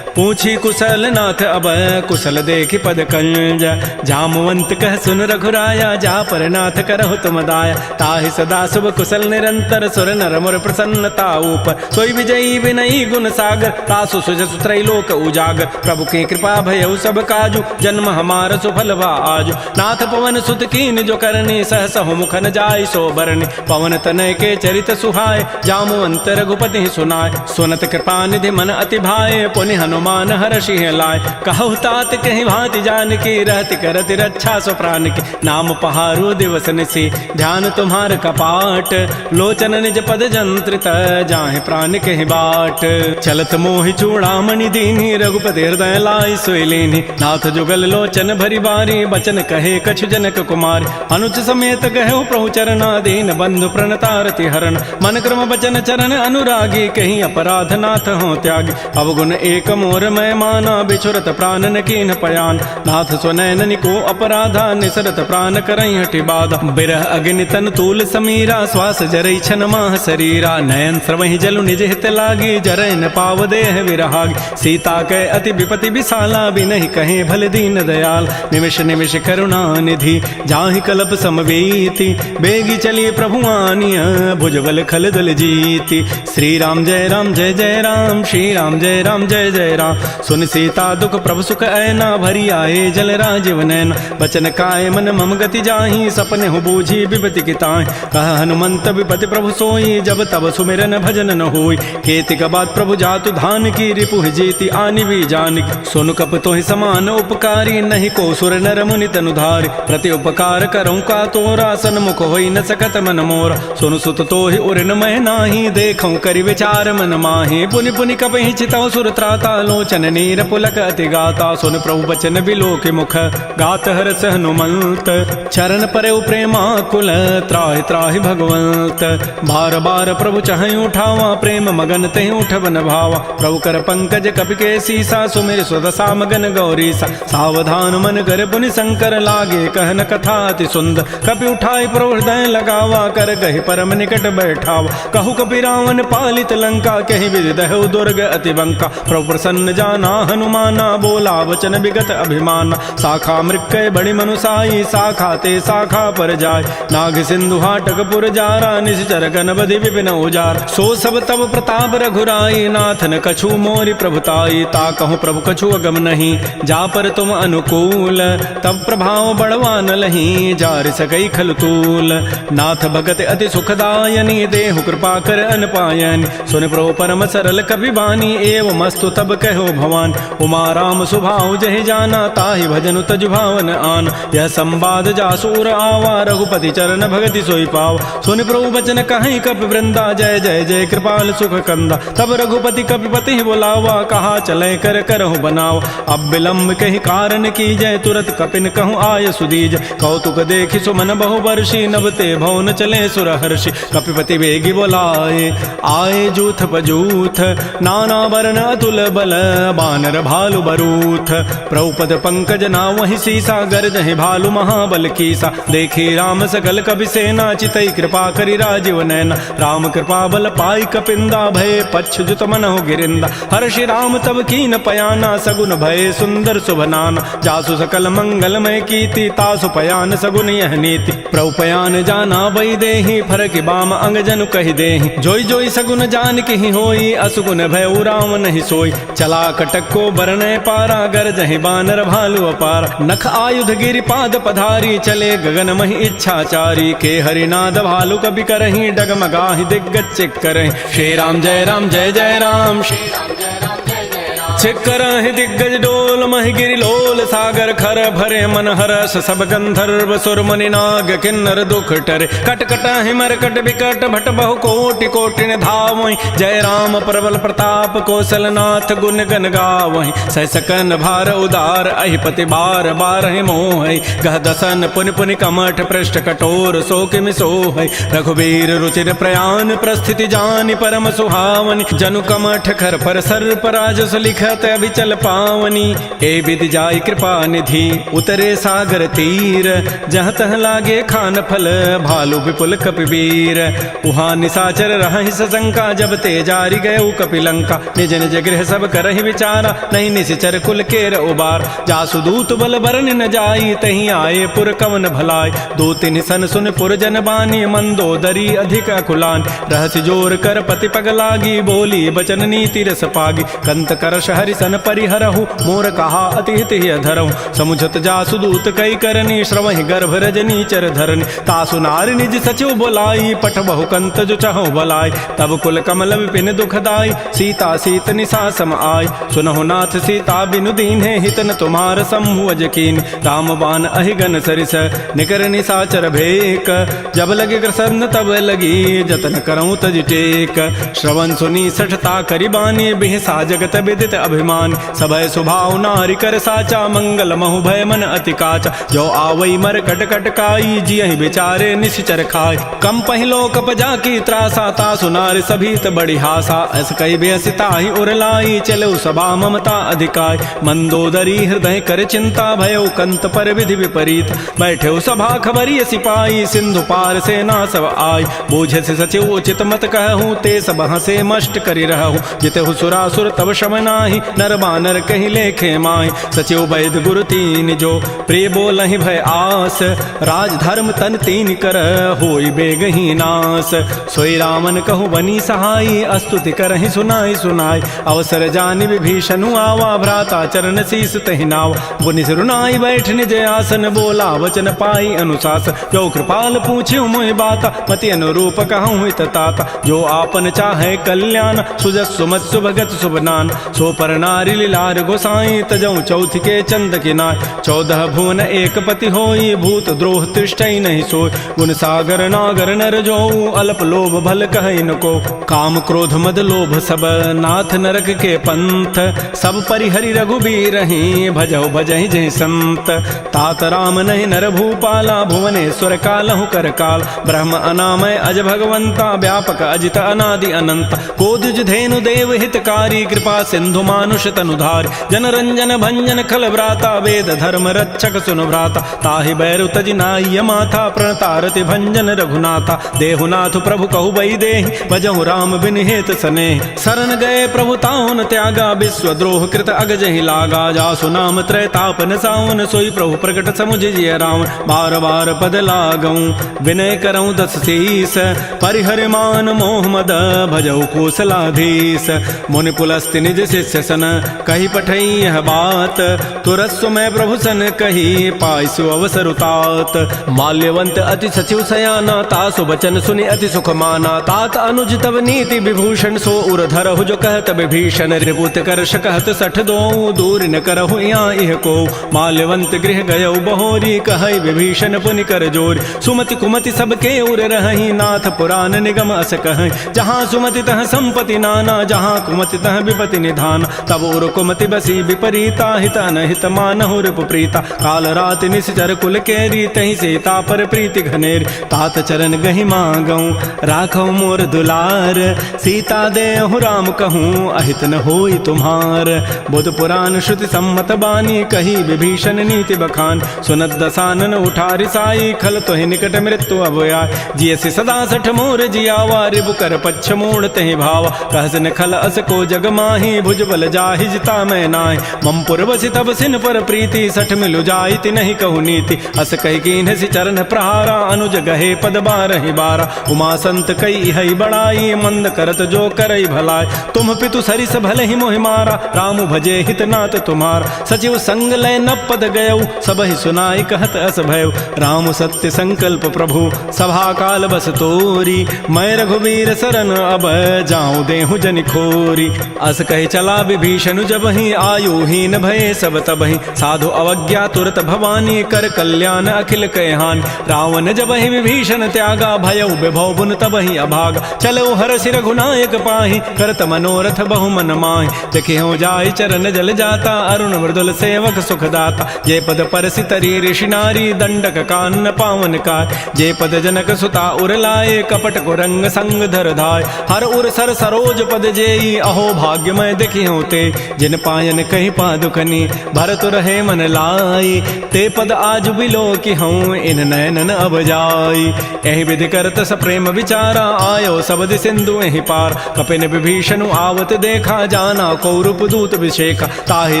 पूछी कुशल नाथ अब, कुशल देखि पद कंज। जामवंत कह सुन रघुराया, जा पर नाथ करहु तुम दाया। ताहि सदा शुभ कुशल निरंतर, सुर नर मुर प्रसन्नता ऊपर। सोई विजयी विनयी गुण सागर, तासु सुजसु त्रैलोक उजागर। प्रभु की कृपा भयउ सब काजू, जन्म हमार सुफल भा आजु। नाथ पवन सुत कीन जो करनी, सहसहु मुख न जाय सो बरनी। पवन तनय के चरित सुहाय, जामवंत रघुपति सुनाय। सुनत कृपा निधि मन अति भाए, पुनि हनुमान हर्षि लाय। कहु तात कहीं भांति जानकी, रहति करति रक्षा सो प्राण की। नाम पहारो दिवस निसी, ध्यान तुम्हार कपाट। लोचन निज पद जंत्रित, जाहि प्राण कहि बाट। चलत मोहि चूड़ामणि दीनी, रघुपति हृदय लाई सोई लीनी। नाथ जुगल लोचन भरी बारी, बचन कहे कछु जनक कुमारी। अनुज समेत गहे प्रभु चरणा, दीन बंधु प्रणतारति हरण। मन क्रम बचन चरण अनुरागी, कहीं अपराध नाथ हो त्यागी। अवगुण एक मोर मैं माना, बिछुरत प्राण न कीन पयान। नाथ सुनैन को अपराधा, निसरत प्राण करई हटि बाधा। बिरह अग्नि तन तूल समीरा, श्वास जरई छन माह शरीरा। नयन स्रवहि जलु निज हित लागी, जरय न पाव देह विरहागी। सीता कै अति विपति विशाला, बिनहि कहे भल दीन दयाल। निमिष निमिष करुणा निधि, जाहि कल्प समवेति। बेगी चलिए प्रभु आनिया, भुजबल खल दल जीति। श्री राम जय राम जय जय राम, श्री राम जय राम जय जय राम। सुन सीता दुख प्रभु सुख ऐना, भरी आए जल राजीव नैना। बचन काय मन मम गति जाहि, सपने हो बूझी विपति की ताहि। कह हनुमंत विपति प्रभु सोई, जब तब सुमिरन भजन न होई। केतिक बाद प्रभु जातु धान की, रिपुह जीति आनि भी जानकी। सुन कप तोहि समान उपकारी, नहीं को सुर नर मुनि तनुधारी। प्रति उपकार करऊँ का तोरा, सन्मुख होई न सकत मन मोरा। सुन सुत तोहि उरन मैं नाही, देखऊँ करि विचार मन माहि। पुनि पुनि कपहि चितौ सुर त्राता, लोचन नीर पुलक अति गाता। सुन प्रभु बचन बिलोक मुख, गात हरस हनुमंत। चरण परeu प्रेमा कुल, त्राहि त्राहि भगवंत। बार बार प्रभु चहई उठावा, प्रेम मगन तहि उठबन भावा। प्रभु कर पंकज कपि के सीसा, सुमिर सुदशा मगन गौरीसा। सावधान मन कर पुनि शंकर, लागे कहन कथा अति सुंदर। कपि उठाई प्रभु हृदय लगावा, कर गहि परम निकट बैठावा। कहु कपि रावण पालित लंका, कहि विधि दहु दुर्ग अति बंका। प्रभु प्रसन्न जाना हनुमाना, बोला वचन विगत अभिमाना। शाखा मृक्कय बड़ी मनुसाई, शाखा ते शाखा पर जाय। नाग सिंधु हाटक पुर जारा, निश्चर गण बधि विपिन उजार। सो सब तब प्रताप रघुराई, नाथ न कछु मोरि प्रभुताई। ता कहूँ प्रभु कछु अगम नहीं, जा पर तुम अनुकूल। तब प्रभाव बड़वान लही, जार सकई खल तूल। नाथ भगत अति सुखदायनी, देहु कृपा कर अनपायनी। सुन प्रभु परम सरल कपि बानी, एव मस्तु तब कहो भवान। उमा राम सुभाव जहि जाना, ताहि भजनु तजु भावन आन। यह संवाद जासूर आवा, रघुपति चरण भगति सोई पाव। सुन प्रभु बचन कहीं कपि वृंदा, जय जय जय कृपाल सुख कंदा। तब रघुपति कपिपति बुलावा, कहा चले कर करहु बनाव। अब विलंब कहि कारण की जय, तुरत कपिन कहूँ आय सुदीज। कौतुक देखि सुमन बहु वर्षी, नभते भवन चले सुर हर्षि। कपिपति वेगी बोलाए, आए जूथ पजूथ। नाना वर्ण अतुल बल, बानर भालु बरूथ। प्रभुपद पंकज नावहि सीसा, गरजहि भालु महाबल कीसा। देखी राम सकल कपि सेना, चितई कृपा करि राजीव नैना। राम कृपा बल पाई कपिंदा, भय पच्छ जुत मनहु गिरिंदा। हर्षि राम तब कीन पयाना, सगुन भय सुंदर शुभनाना। जासु सकल मंगलमय कीर्ति, तासु पयान सगुन यह नीति। प्रभु पयान जाना बई देहि, फरकि बाम अंग जनु कहि देहि। जोई जोई सगुन जान की होई, असुगुन भय राम नहीं सोई। चला कटक को बरनय पारा, गरजहि बानर भालु अपार। नख आयुध गिरि पाद पधारी, चले गगन महि इच्छाचारी। के हरिनाद भालु कपि करहि, डगमगाहि दिग्गज चिक करहि। श्री राम जय राम जय जय राम, श्री राम जय राम जय जय राम। चिक्करहि दिग्गज डोल, महि गिरि लोल सागर खर। भरे मन हरस सब गंधर्व, सुर मुनि नाग किन्नर दुख टरे। कट कटहि मरकट विकट, भट बहु कोटि कोटि धावहि। जय राम प्रबल प्रताप, कौशल नाथ गुण गन गावहि। सहसकन भार उदार, अहिपति बार बारहि मोहि। गह दसन पुनि पुनि कमठ, पृष्ठ कठोर सो किमि सोहि। रघुबीर रुचिर प्रयाण, प्रस्थिति जानि परम सुहावनि। जनु कमठ खर पर सर्प राजस लिख, सुझत अभिचल पावनी, ए विधि जाय कृपा निधि उतरे सागर तीर, जहाँ तह लागे खान फल भालू विपुल कपिवीर। उहाँ निशाचर रहि सशंका, जब ते जारी गयऊ कपिलंका, निज निज गृह सब करहि विचारा, नहीं निशिचर कुल केर उबार। जासु दूत बल बरन न जाई, तहीं आए पुर कवन भलाई, दो तिन सन सुन पुर जन बानी, मंदोदरी अधिक अकुलान। रहस्य जोर कर पति पग लागी, बोली बचन नीति रस पागी, कंत करश हरि सन परिहरहु, मोर कहा अति हित ही धरहु। समुझत जासु दूत कई करनी, श्रवहि गर्भ रजनी चर धरनी, तासु नारी निज सचिव बोलाई, पठ बहु कंत जो चहु बलाई। तब कुल कमल विपिन दुखदाई, सीता सीत निशा सम आई, सुनहु नाथ सीता बिनु दीन्हे, हितन तुम्हार शंभु अजकीन। राम बाण अहिगन सरिस निकर निशाचर भेक, जब लगे ग्रसन तब लगी, जतन करऊं तज टेक। श्रवण सुनी सठता करिबानी, बिहसा जगत विदित अभिमान, सभय सुभाव नारी कर साचा, मंगल महु भय मन अति काचा। जो आवई मर कट कट काई, जियहि बेचारे निश्चर खाय, कम पहिलो कप जाकी त्रासा, तासु नारी सभीत बड़ी हासा। अस कई बेसिता ही उरलाई, चलो सभा ममता अधिकाय, मंदोदरी हृदय कर चिंता, भयो कंत पर विधि विपरीत। बैठे सभा खबरी सिपाही, सिंधु पार सेना सब आई, बूझे से सचिव उचित मत कहूँ, ते सब हंसे मष्ट करि रहूँ। जितहु सुरासुर तब शम नाही, नर बानर कहि लेखे माय। सचिव वैद गुरु तीन जो, प्रिय बोलहि भय आस, राज धर्म तन तीन कर, होई बेगहि नास। सोई रामन कहु बनी सहाई, अस्तुति करहि सुनाई सुनाई, अवसर जानि विभीषणु आवा, भ्राता चरण शीस तहि नावा। पुनि सिरुनाई बैठ निज आसन, बोला वचन पाई अनुशासन, जो कृपाल पूछ्यु मोहि बाता, मति अनुरूप कहूँ हित ताता। जो आपन चाहे कल्याण, सुजस सुमत सुभगत सुबनान, सो पर नारी लीलार गोसाई, तजऊ चौथ के चंद किनाय। 14 भुवन एक पति होई, भूत द्रोह तृष्टि नहीं सोय, गुण सागर नागर नर जोऊ, अल्प लोभ भल कहै न को। काम क्रोध मद लोभ सब, नाथ नरक के पंथ, सब परिहरि रघुबीर ही, भजहु भजहि जय संत। तात राम नहीं नर भूपाला, भुवनेश्वर कालहु कर काल, ब्रह्म अनामय अज भगवंता, व्यापक अजित अनादि अनंत। कोदिज धेनु देव हितकारी, कृपा सिंधु मानुष तनुधार, जन रंजन भंजन खल व्राता, वेद धर्म रक्षक सुनु भ्राता। ताहि बैरु तजि नाय माथा, प्रणतारति भंजन रघुनाथा। देहुनाथ प्रभु कहु बई देहि, भजहु राम बिन हेत स्नेह। शरण गए प्रभु ताहुन त्यागा, विश्व द्रोह कृत अगजहि लागा। जासु नाम त्रैतापन सावन, सोई प्रभु प्रकट समुझ जिय रावण। बार बार पद लागऊं, विनय करऊं दस शीस, परिहर मान मोह मद, भजहु कौशलाधीश। मुनि पुलस्त्य निज शिष्य सन, कही पठई यह बात, तुरस्व मैं प्रभु सन कही, पाइसु अवसर उतात। माल्यवंत अति सचिव सयाना, तासु बचन सुनि अति सुख माना। तात अनुज तब नीति विभूषण, सो उर धरहु जो कहत विभीषण। रिपुत करश कहत सठ दोऊ, दूर न करहु यहाँ इह को। माल्यवंत गृह गयऊ बहोरी, कहै विभीषण पुनि कर जोरी। सुमति कुमति सबके उर रहहि, नाथ पुराण निगम अस कहै। जहाँ सुमति तह संपत्ति नाना, जहाँ कुमति तह विपति निधान। तब उर कुमति बसी विपरीता, हित अनहित मानहु रिपु प्रीता। काल रात निश्चर कुल केरी, तहि सीता पर प्रीति घनेरी। तात चरण गहि मांगऊं, राखऊ मोर दुलार, सीता देहु राम कहूँ, अहित न होई तुम्हार। बुध पुराण श्रुति सम्मत बानी, कही विभीषण नीति बखान। सुनत दसानन उठारि साई, खल तोहि निकट मृत्यु अब आय। जियसि सदा सठ मोर जियावा, रिबु कर पच्छ मोड़ तहि भावा। कहस न खल अस को जग माही, भुज बल जाहि जिता मैं नाहि। मम पुर बसि तब सिन पर प्रीति, सठ मिलु जाइति नहीं कहु नीति। अस कहि कीन्हसि चरण प्रहारा, अनुज गहे पद बारहि बारा। उमा संत कई हई बड़ाई, मंद करत जो करई भलाई। तुम पितु सरिस भले ही मोहि मारा, राम भजे हित नाथ तुम्हारा। सचिव संग लय न पद गयऊ, सबहि सुनाई कहत अस भयऊ। राम सत्य संकल्प प्रभु, सभा काल बस तोरी। मैं रघुवीर शरण अब, जाऊं देहु जनि खोरी। अस कहि चला विभीषण जबहि, आयुहीन भये सब तबहि। साधु अवज्ञा तुरत भवानी, कर कल्याण अखिल कहान। रावण जबहि विभीषण त्यागा, भयउ विभव बुन तबहि अभागा। चलो हरषि रघुनायक पाहि, करत मनोरथ बहु मन माहि। देखियो जाय चरण जल जाता, अरुण मृदुल सेवक सुखदाता। जे पद परसि तरी ऋषि नारी, दंडक कानन पावन काय। जे पद जनक सुता उर लाए, कपट को रंग संग धर धाय। हर उर सर सरोज पद जेई, अहो भाग्य मैं देखियो होते, जिन पायन कही पादुकनी भरत रहे मन लाई, ते पद आज बिलो की हूँ इन नैनन अब जाई। यही विधि करत सप्रेम विचारा, आयो सबद सिंधु यही पार, कपिन विभीषण आवत देखा, जाना कौरूप दूत विषेखा, ताहि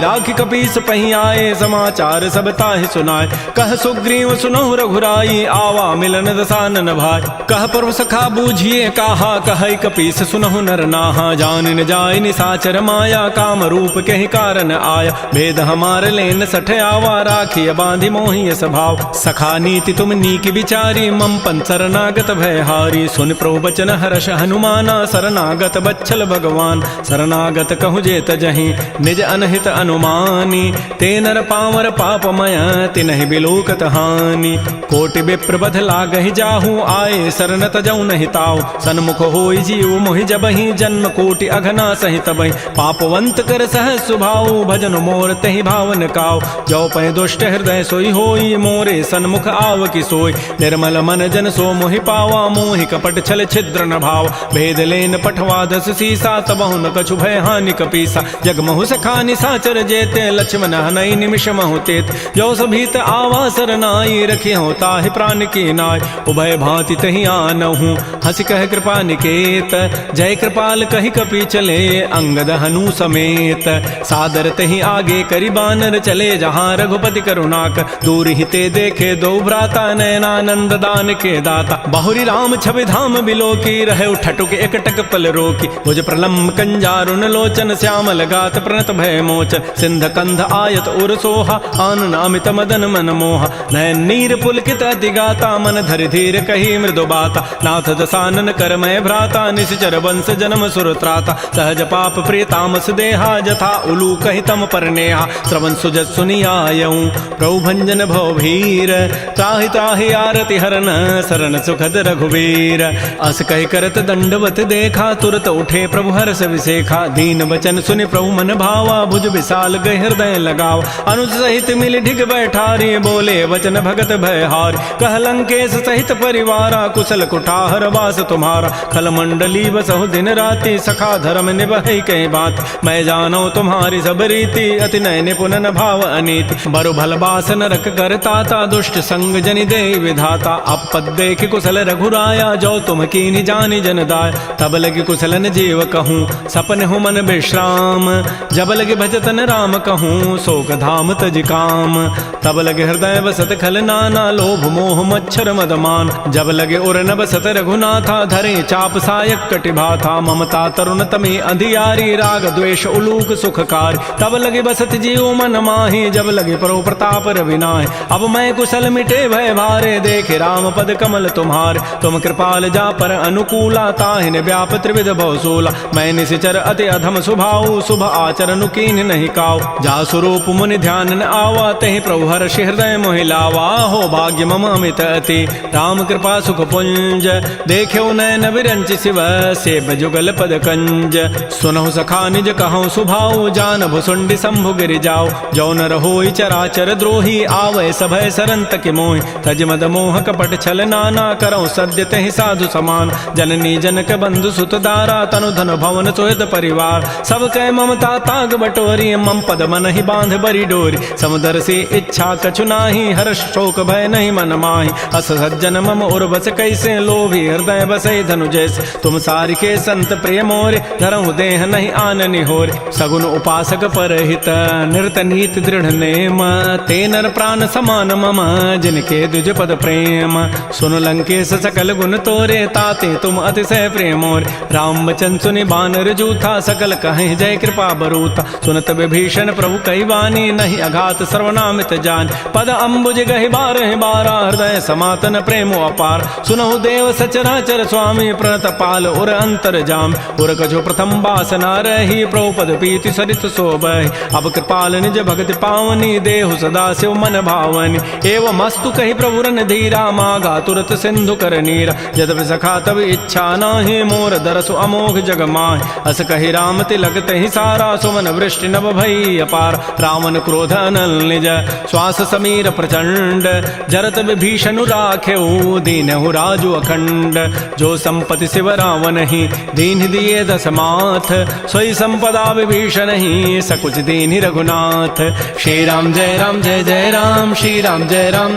राखी कपीस पही आए, समाचार सब ताहि सुनाए, कह सुग्रीव सुनहु रघुराई, आवा मिलन दसानन भाई, कह प्रभु सखा बूझिए कहा, कह कपीस सुनहु नर नाहा, जान न जाय निसाचर माया, काम रूप के ही कारण आया, भेद हमार लेन सठ आवा, राखिय बांधि मोहि स्वभाव, सखा नीति तुम नीक विचारी, मम पन शरणागत भयहारी, सुन प्रभु बचन हर्ष हनुमाना, शरणागत बच्छल भगवान, शरणागत कहु जेत जहीं निज अनहित अनुमानी, ते नर पामर पापमय तिनहि बिलोकत हानि, कोटि विप्र बध लागहि जाहू, आए शरण तजौ नहीं ताऊ, सन्मुख होई जीव मोहि जबहि, जन्म कोटि अघना सहि तबहि, पापवंत कर सहज सुभाऊ, भजन मोर तहि भावन काऊ, जो पै दुष्ट हृदय सोई होई, मोरे सन्मुख आव की सोई, निर्मल मन जन सो मोहि पावा, मोहि कपट छल छिद्र न भाव, भेद लेन पठवा दस सीसा, तबहु न कछु भय हानि कपीसा, जगमहु सखा निसाचर जेते, लक्ष्मण हनई निमिष महु तेत, जो सभीत आवा सरनाई, रखी हो ताहि प्राण की नाय, उभय भांति तहि आनहु, हंस कह कृपा निकेत, जय कृपाल कहि कपि चले, अंगद हनु समेत, सादर तहि आगे करि बानर चले, जहाँ रघुपति करुणाक, दूर हिते देखे दो भ्राता, नयनानंद दान के दाता, बहुरी राम छवि धाम बिलो की, रहे उठटुक एकटक पल रोकी, भुज प्रलम्ब कंजारुन लोचन, श्यामल गात प्रणत भय मोचन, सिंध कंध आयत उर सोहा, आनन अमित मदन मन मोहा, नयन नीर पुलकित अति गाता, मन धरि धीर कही मृदु बाता, नाथ दसानन कर मैं भ्राता, निश्चर वंश जन्म सुर त्राता, सहज पाप प्रिय तामस देहा, जथा उलू कहि तम पर नेहा, श्रवण सुजत सुनियायऊं, प्रभु भंजन भव भीर, त्राहि त्राहि आरति हरन, शरण सुखद रघुवीर, अस कहि करत दंडवत देखा, तुरत उठे प्रभु हर्ष विसेखा, दीन वचन सुनि प्रभु मन भावा, भुज विशाल गहि हृदय लगावा, अनुज सहित मिल ढिग बैठारी, बोले वचन भगत भयहार, कह लंकेश सहित परिवारा, कुशल कुठार वास तुम्हारा, खल मंडली बसहु दिन राति, सखा धर्म निभहि कई बात, मैं जानो तुम्हारी सब रीति, अति नय निपुण न भाव अनीति, बरु भल बास नरक करताता, दुष्ट संग जनि दे विधाता, अपद देख कुशल रघुराया, जो तुम कीनि जानि जन दाय, तब लगे कुशलन जीव कहूँ, सपन हो मन विश्राम, जब लगे भजतन राम कहूँ, शोक धाम तज काम, तब लगे हृदय बसत खल नाना, लोभ मोह मच्छर मदमान, जब लगे उर न बसत रघुनाथा, धरे चाप सायक कटिभाथा, ममता तरुण तमे अंधियारी, राग द्वेष उलूक सुखकार, तब लगे बसत जीव मन माही, जब लगे परो प्रताप रविनाय, अब मैं कुशल मिटे भय भारे, देखे राम पद कमल तुम्हारे, तुम कृपाल जा पर अनुकूला, ताहिन व्याप त्रिविध भवसूला, मैं निशिचर अति अधम स्वभाव, शुभ आचरण कीन नहीं काव, जा स्वरूप मुनि ध्यान न आवा, तहि प्रभु हर्षि हृदय मोहि लावा, हो भाग्य मम अमित अति, राम कृपा सुख पुंज, देख्यो नयन विरंच शिव, सेव जुगल पद कंज, सुनहु सखा निज कहूँ सुभाव, जान भुसुंडि शंभु गिरि जाओ, जो न रहोई चराचर द्रोही, आवै सभय सरंत के मोहि, तज मद मोह कपट छल नाना, करौ सद्य तहि साधु समान, जननी जनक बंधु सुत दारा, तनु धन भवन सोहद परिवार, सब कै ममता ताग बटोरी, मम पद मन ही बांध बरी डोरी, समुदर से इच्छा कछु नाही, हर्ष शोक भय नहीं मन माही, अस सज्जन मम उर्वस कैसे, लोभी हृदय बसै धनु जैसे, तुम सारिके संत प्रिय मोरे, धरहु देह नहीं आननि होरे, सगुन उपासक परहित, निरत नीत दृढ़ नेम, ते नर प्राण समान मम, जिनके द्विज पद प्रेम, सुन लंकेश सकल गुण तोरे, ताते तुम अतिशय प्रेम मोरे, राम वचन सुनि बानर जूथा, सकल कहें जय कृपा बरूता, सुनत विभीषण प्रभु कई वाणी, नहीं अघात सर्वनामित जान, पद अम्बुज गहि बारहि बारा, हृदय समातन प्रेम अपार, सुनहु देव सचराचर स्वामी, प्रणत पाल उर अंतर जाम, उर कछु प्रथम बासना रही, प्रभु पद पीति सरित शोभहि, अब कृपाल निज भगति पावनी, देहु सदा शिव मन भावनी, एवं मस्तु कहि प्रभु रन धीरा, मागा तुरत सिंधु कर नीरा, यद्यपि सखा तब इच्छा नाही, मोर दरसु अमोघ जग माहि, अस कहि राम तिलक तहि सारा, सुमन वृष्टि नभ भई अपार, रावण क्रोध अनल निज, श्वास समीर प्रचंड, जरत विभीषण राखेऊ, दीनहु राजु अखंड, जो संपत्ति शिव रावण ही, दीन दिए दस माथ, सोई संपत्ति आपदा विभीषण ही सकुच दीनि रघुनाथ। श्री राम जय राम जय जय राम, श्री राम जय राम।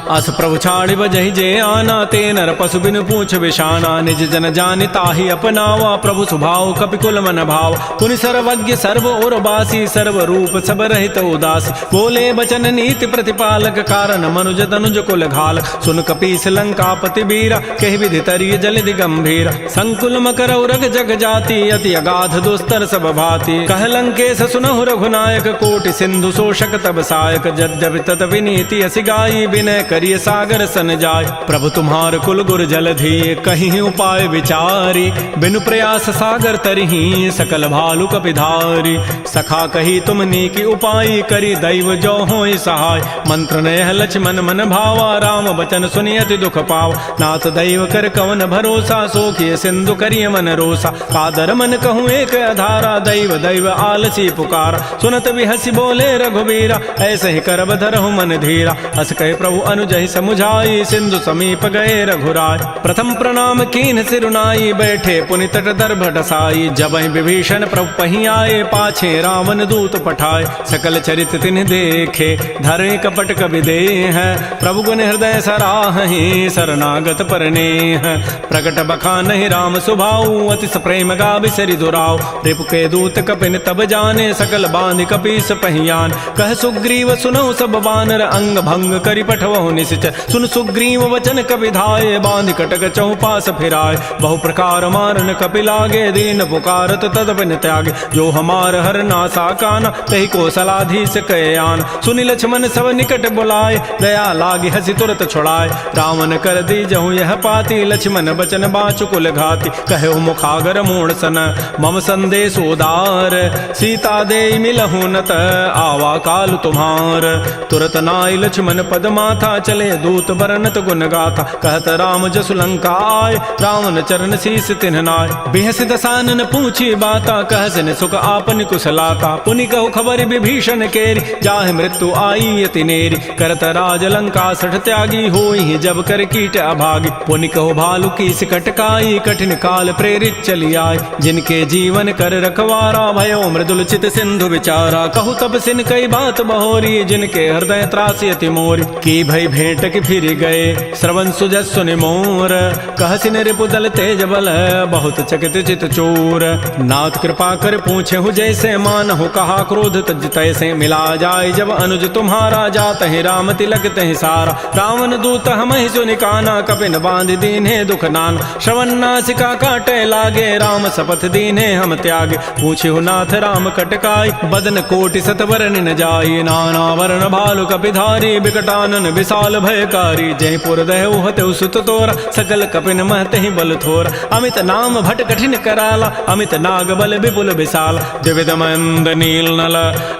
अस प्रभु छाड़ि बजहि जे आना, ते नर पशु बिनु पूछ विशाना। निज जन जानि ताहि अपनावा, प्रभु स्वभाव कपिकुल मन भाव। पुनि सर्वज्ञ सर्व उर्वासी, सर्व रूप सब रहित उदासी। बोले बचन नीति प्रतिपालक, कारण मनुज तनुज कुल घाल। सुन कपीस लंकापति बीरा, कहि विधि तरिय जलधि गंभीर। संकुल मकर उरग जग जाति, अति अगाध दुस्तर सब भाति। कह लंकेश सुनहु रघुनायक, कोटि सिंधु शोषक तब सायक। यद्यपि तदपि नीति असि गाई, विनय करिय सागर सन जाय। प्रभु तुम्हार कुल गुर जलधि, कहीं उपाय विचारी। बिनु प्रयास सागर तरही, सकल भालु कपिधारी। सखा कही तुम नीकी उपाय, करी दैव जो होई सहाय। मंत्र नयह लक्ष्मण मन भावा, राम बचन सुनि अति दुख पाव। नाथ दैव कर कवन भरोसा, सोखिय सिंधु करिय मन रोसा। कादर मन कहूँ एक आधारा, दैव दैव आलसी पुकारा। सुनत बिहसी बोले रघुबीरा, ऐसे ही करब धरहु मन धीरा। अस कहे प्रभु अनुजहि समुझाई, सिंधु समीप गए रघुराय। प्रथम प्रणाम कीन सिरुनाई, बैठे पुनि तट दर्भ डसाई। जबहि विभीषण प्रभु पही आए, पाछे रावण दूत पठाए। सकल चरित तिन्ह देखे, धरे कपट कवि देह। प्रभु गुण हृदय सराहि, शरणागत परनेह। प्रकट बखानहि राम सुभाऊ, अति प्रेम गावि सरि दुराऊ। रिपु के दूत कपिन तब जाने, सकल बांधि कपीस पहियान। कह सुग्रीव सुनौ सब बानर, अंग भंग करि पठवहु निश्चर। सुन सुग्रीव वचन कपि धाये, बांधि कटक चहुपास फिराय। बहु प्रकार मारन कपि लागे, दीन पुकारत तदपिन त्यागे। जो हमार हर नासा काना, तहि कौशलाधीश कयान। सुनि लक्ष्मण सब निकट बुलाए, दया लागी हसी तुरत छुड़ाए। रावण कर दी जहु यह पाती, लक्ष्मण बचन बाचु कुल घाती। कहो मुखागर मूढ़ सन, मम संदेश उदार। सीता दे मिलहु नत, आवा काल तुम्हार। तुरत नाई लक्ष्मण पद माथा, चले दूत बरनत गुण गाथा। कहत राम जसु लंका आय, रावण चरण शीस तिन्ह नाय। बिहस दसानन पूछी बाता, कहसन सुख आपन कुशलाता। पुनि कहु खबर विभीषण केरी, जाहि मृत्यु आई अति नेरी। करत राज लंका सठ त्यागी, होई जब कर कीट अभागी। पुनि कहु भालु की कटकाई, कठिन काल प्रेरित चली आय। जिनके जीवन कर रखवारा, भयो मृदुल चित सिंधु विचारा। कहु तब सिन कई बात बहोरी, जिनके हृदय त्रासी अति मोरी। की भई भेंट की फिर गए, श्रवण सुजस सुनि मोर। कहसिन रिपुदल तेज बल, बहुत चकित चित चोर। नाथ कृपा कर पूछे हु जैसे, मानहु कहा क्रोध तज तैसे। मिला जाय जब अनुज तुम्हारा, जात ही राम तिलक तहि सारा। रावण दूत हमहि सुनि काना, कपिन बांध दीन्हे दुख नान। श्रवण नासिका काटे लागे, राम शपथ दीन्हे हम त्यागे। पूछे नाथ राम कटकाई, बदन कोटि सतवर न जाई। नाना वर्ण भालु कपिधारी, विकटानन विशाल भयकारी। जयपुर दहु हतु सुत तोरा, सकल कपिन महतहि बल थोरा। अमित नाम भट कठिन कराला, अमित नाग बल विपुल विशाल। द्विविध मंद नील नल,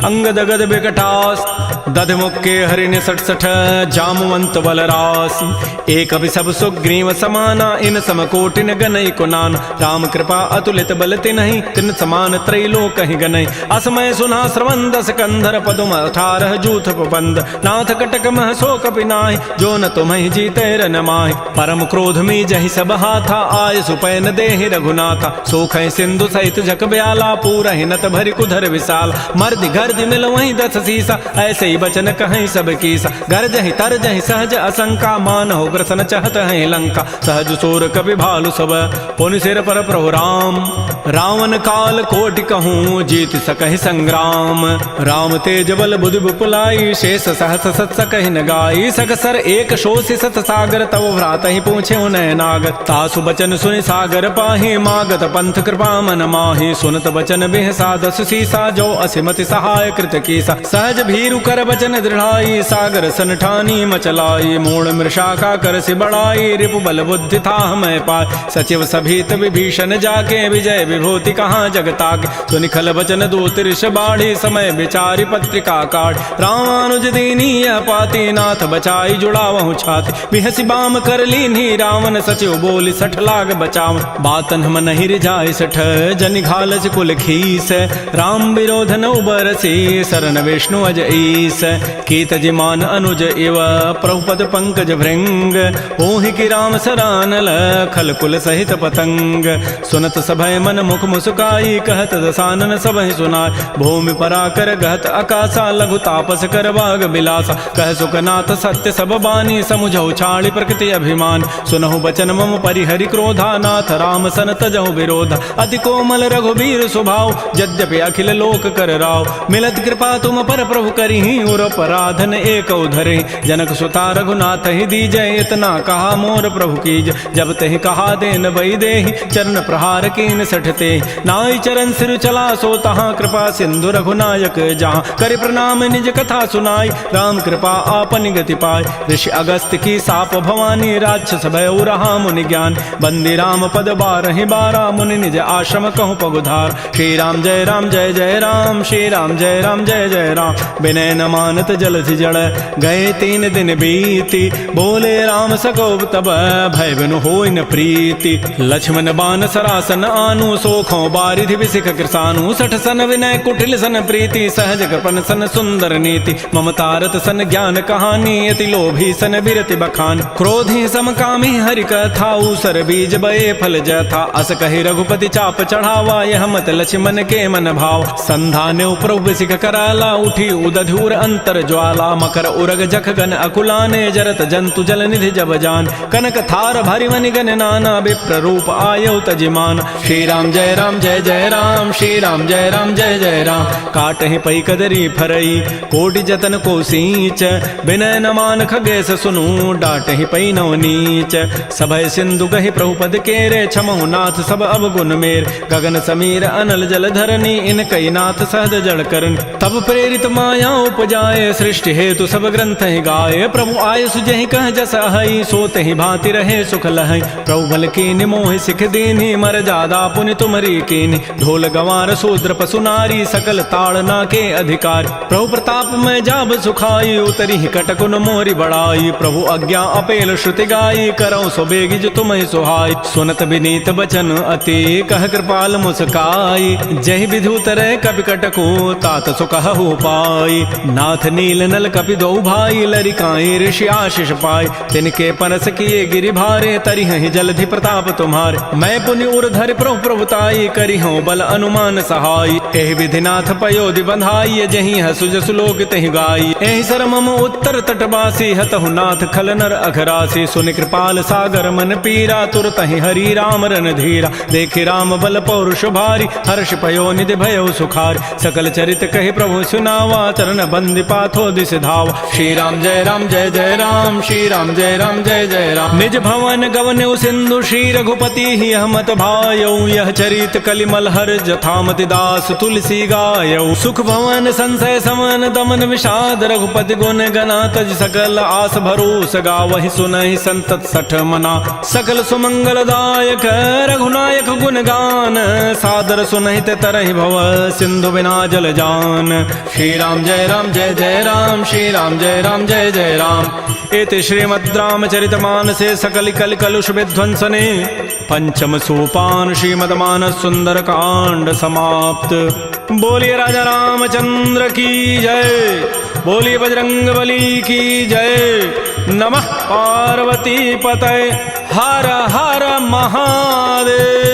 अंगद गद विकटास। दध मुक्के हरिण सठ सठ, जामवंत बल रासी। एक अभि सब सुग्रीव समाना, इन सम कोटिन गनई कुनान। राम कृपा अतुलित बल तिन्हि, तिन समान त्रैलोक ही गनई। असमय सुना श्रवण दस कंधर, पदुम 18 जूथ बंद। नाथ कटक मह सो कपि नाहि, जो न तुम्हि जीते रन माहि। परम क्रोध में जहि सब हाथा, आय सुपैन देहि रघुनाथा। सोखै सिंधु सहित जग ब्याला, पूरहि नत भरि कुधर विशाल। मर्दि गर्दि मिल वहीं 10 सीसा, ऐसे ही बचन कहीं सब कीसा। गरजहि तरजहि सहज असंका, मानहु ग्रसन चहत है लंका। सहज सोर कपि भालु सब, पुनि सिर पर प्रभु राम। रावण काल कोटि कहूँ, जीत सकहि संग्राम। राम तेज बल बुद्धि विपुलाई, शेष सहस सत सकहि न गाई। सकसर एक शोषि सत सागर, तव भ्रात ही पूछे उनय नागर। तासु बचन सुनि सागर पाहि, मागत पंथ कृपा मन माहि। सुनत बचन बिहसा 10 सीसा, जो असिमति सहाय कृत कीसा। सहज भीरु कर बचन दृढ़ाई, सागर सन ठानी मचलाई। मूढ़ मृषा का कर सि बढ़ाई, रिपु बल बुद्धि था मैं पाय। सचिव सभीत विभीषण जाके, विजय विभूति कहाँ जगताके। सुनि खल बचन दूत ऋष बाढ़ी, समय विचारि पत्रिका काढ़। रामानुज दीनी यह पाती, नाथ बचन बचाई जुड़ावहु छाति बिहसी बाम कर लीन्ही रावण सचिव बोली सठ लाग बचाव बातन हम नहीं रिझाई सठ जनि घालस कुल खीस राम विरोध न उबरसी शरण विष्णु अज ईस कीत जिमान अनुज इव प्रभुपद पंकज भृंग ओहि की राम सरानल खल कुल सहित पतंग सुनत सभय मन मुख मुस्काई कहत दसानन सबहि सुनाय भूमि पराकर गहत आकाशा लघु तापस कर बाग बिलासा कह सुखनाथ सत्य सब बानी समुझौ छाड़ी प्रकृति अभिमान सुनहु बचन मम परिहरि क्रोधा नाथ राम सन तजहु विरोध अति कोमल रघुबीर स्वभाव यद्यपि अखिल लोक कर राव मिलत कृपा तुम पर प्रभु करिहि उर पराधन एक उधरे जनक सुता रघुनाथ ही दीजय इतना कहा मोर प्रभु कीज जब तहि कहा देन बई देहि चरण प्रहार कीन सठते नाई चरण सिर चला सो तहाँ कृपा सिंधु रघुनायक जहाँ कर प्रणाम निज कथा सुनाई राम कृपा आपन गति पाय ऋषि अगस्त की साप भवानी राक्षस भय रहा मुनि ज्ञान बंदी राम पद बारहि बारा मुनि निज आश्रम कहूँ पगुधार श्री राम जय राम जय जय राम श्री राम जय राम जय जय राम विनय न मानत जलधि जड़ गए 3 दिन बीती बोले राम सकोब तब भय बिनु होई न प्रीति लक्ष्मण बान सरासन आनु सोखों बारिधि विसिख कृसानु सठ सन विनय कुटिल सन प्रीति सहज कृपन सन सुंदर नीति ममतारत सन ज्ञान कहानी अति लोभी सन बिरति बखान क्रोधी समकामी हरि कथा उसर बीज बये फल जथा अस कहि रघुपति चाप चढ़ावा यह मत लक्ष्मण के मन भाव संधाने प्रभु सिख कराला उठी उदधूर अंतर ज्वाला मकर उरग जख गन अकुलाने जरत जंतु जल निधि जब जान कनक थार भारी मनि गन नाना विप्र रूप आयो तजिमान श्री राम जय राम जय जय राम श्री राम जय राम जय जय राम काटहि पई कदरी फरई कोटि जतन को सींच विनय न मान खगेश सुनु डाटहि पई नव नीच सभय सिंधु गहि प्रभुपद केरे क्षमहु नाथ सब अवगुण मेर गगन समीर अनल जल धरनी इन कई नाथ सहज जड़ करन तब प्रेरित माया उपजाए सृष्टि हेतु सब ग्रंथ ही गाये प्रभु आय सुजहि कह जस अहई सोते ही भांति रहे सुख लहई प्रभु बल कीनि मोहि सिख दीन्हि मर जादा पुनि तुमरी कीनि ढोल गंवार शूद्र पशु नारी सकल ताड़ना के अधिकार प्रभु प्रताप में जाब सुखाई उतरी कटकुन मोरी बड़ाई प्रभु आज्ञा अपेल श्रुति गाई करौ सो बेगी जो तुम्हें सुहाई सुनत विनीत बचन अति कह कृपाल मुस्काई जय विधि उतरे कपि कटको तात सुकहु पाई नाथ नील नल कपि दो भाई लरिकाई ऋषि आशीष पाई तिनके परस किए गिरि भारे तरिहि जलधि प्रताप तुम्हारे मैं पुनि उर्धर प्रभु प्रभुताई करी हूँ बल अनुमान सहाय एहि विधिनाथ पयोधि बंधाई जही हसु जसु लोक तहि गाई एहि सर मम उत्तर तटवासी हतहु नाथ खल नर अघरासी सुनि कृपाल सागर मन पीरा तुरत ही हरि राम रन धीरा देखि राम बल पौरुष भारी हर्ष पयो निधि भयो सुखार सकल चरित कहि प्रभु सुनावा चरण बंदी पाथो दिस धावा श्री राम जय राम जय जय राम श्री राम जय राम जय जय राम निज भवन गवन सिंधु श्री रघुपति ही हमत भायौ यह चरित कलिमल हर जथामति दास तुलसी गायौ सुख भवन संशय समन दमन विषाद रघुपति गुण गना तज सकल आस भरोस गावहि सुनहि संतत सठ मना सकल सुमंगल दायक रघुनायक गुण गान सादर सुनहि ते तरहि भव सिंधु बिना जल जान श्री राम जय राम जय जय राम श्री राम जय राम जय जय राम इति श्रीमद् रामचरितमानसे सकल कल कलुष विध्वंसने पंचम सोपान श्रीमद्मानस सुंदर कांड समाप्त। बोलिए राजा रामचंद्र की जय, बोलिए बजरंग बली की जय। नमः पार्वती पतये, हर हर महादेव।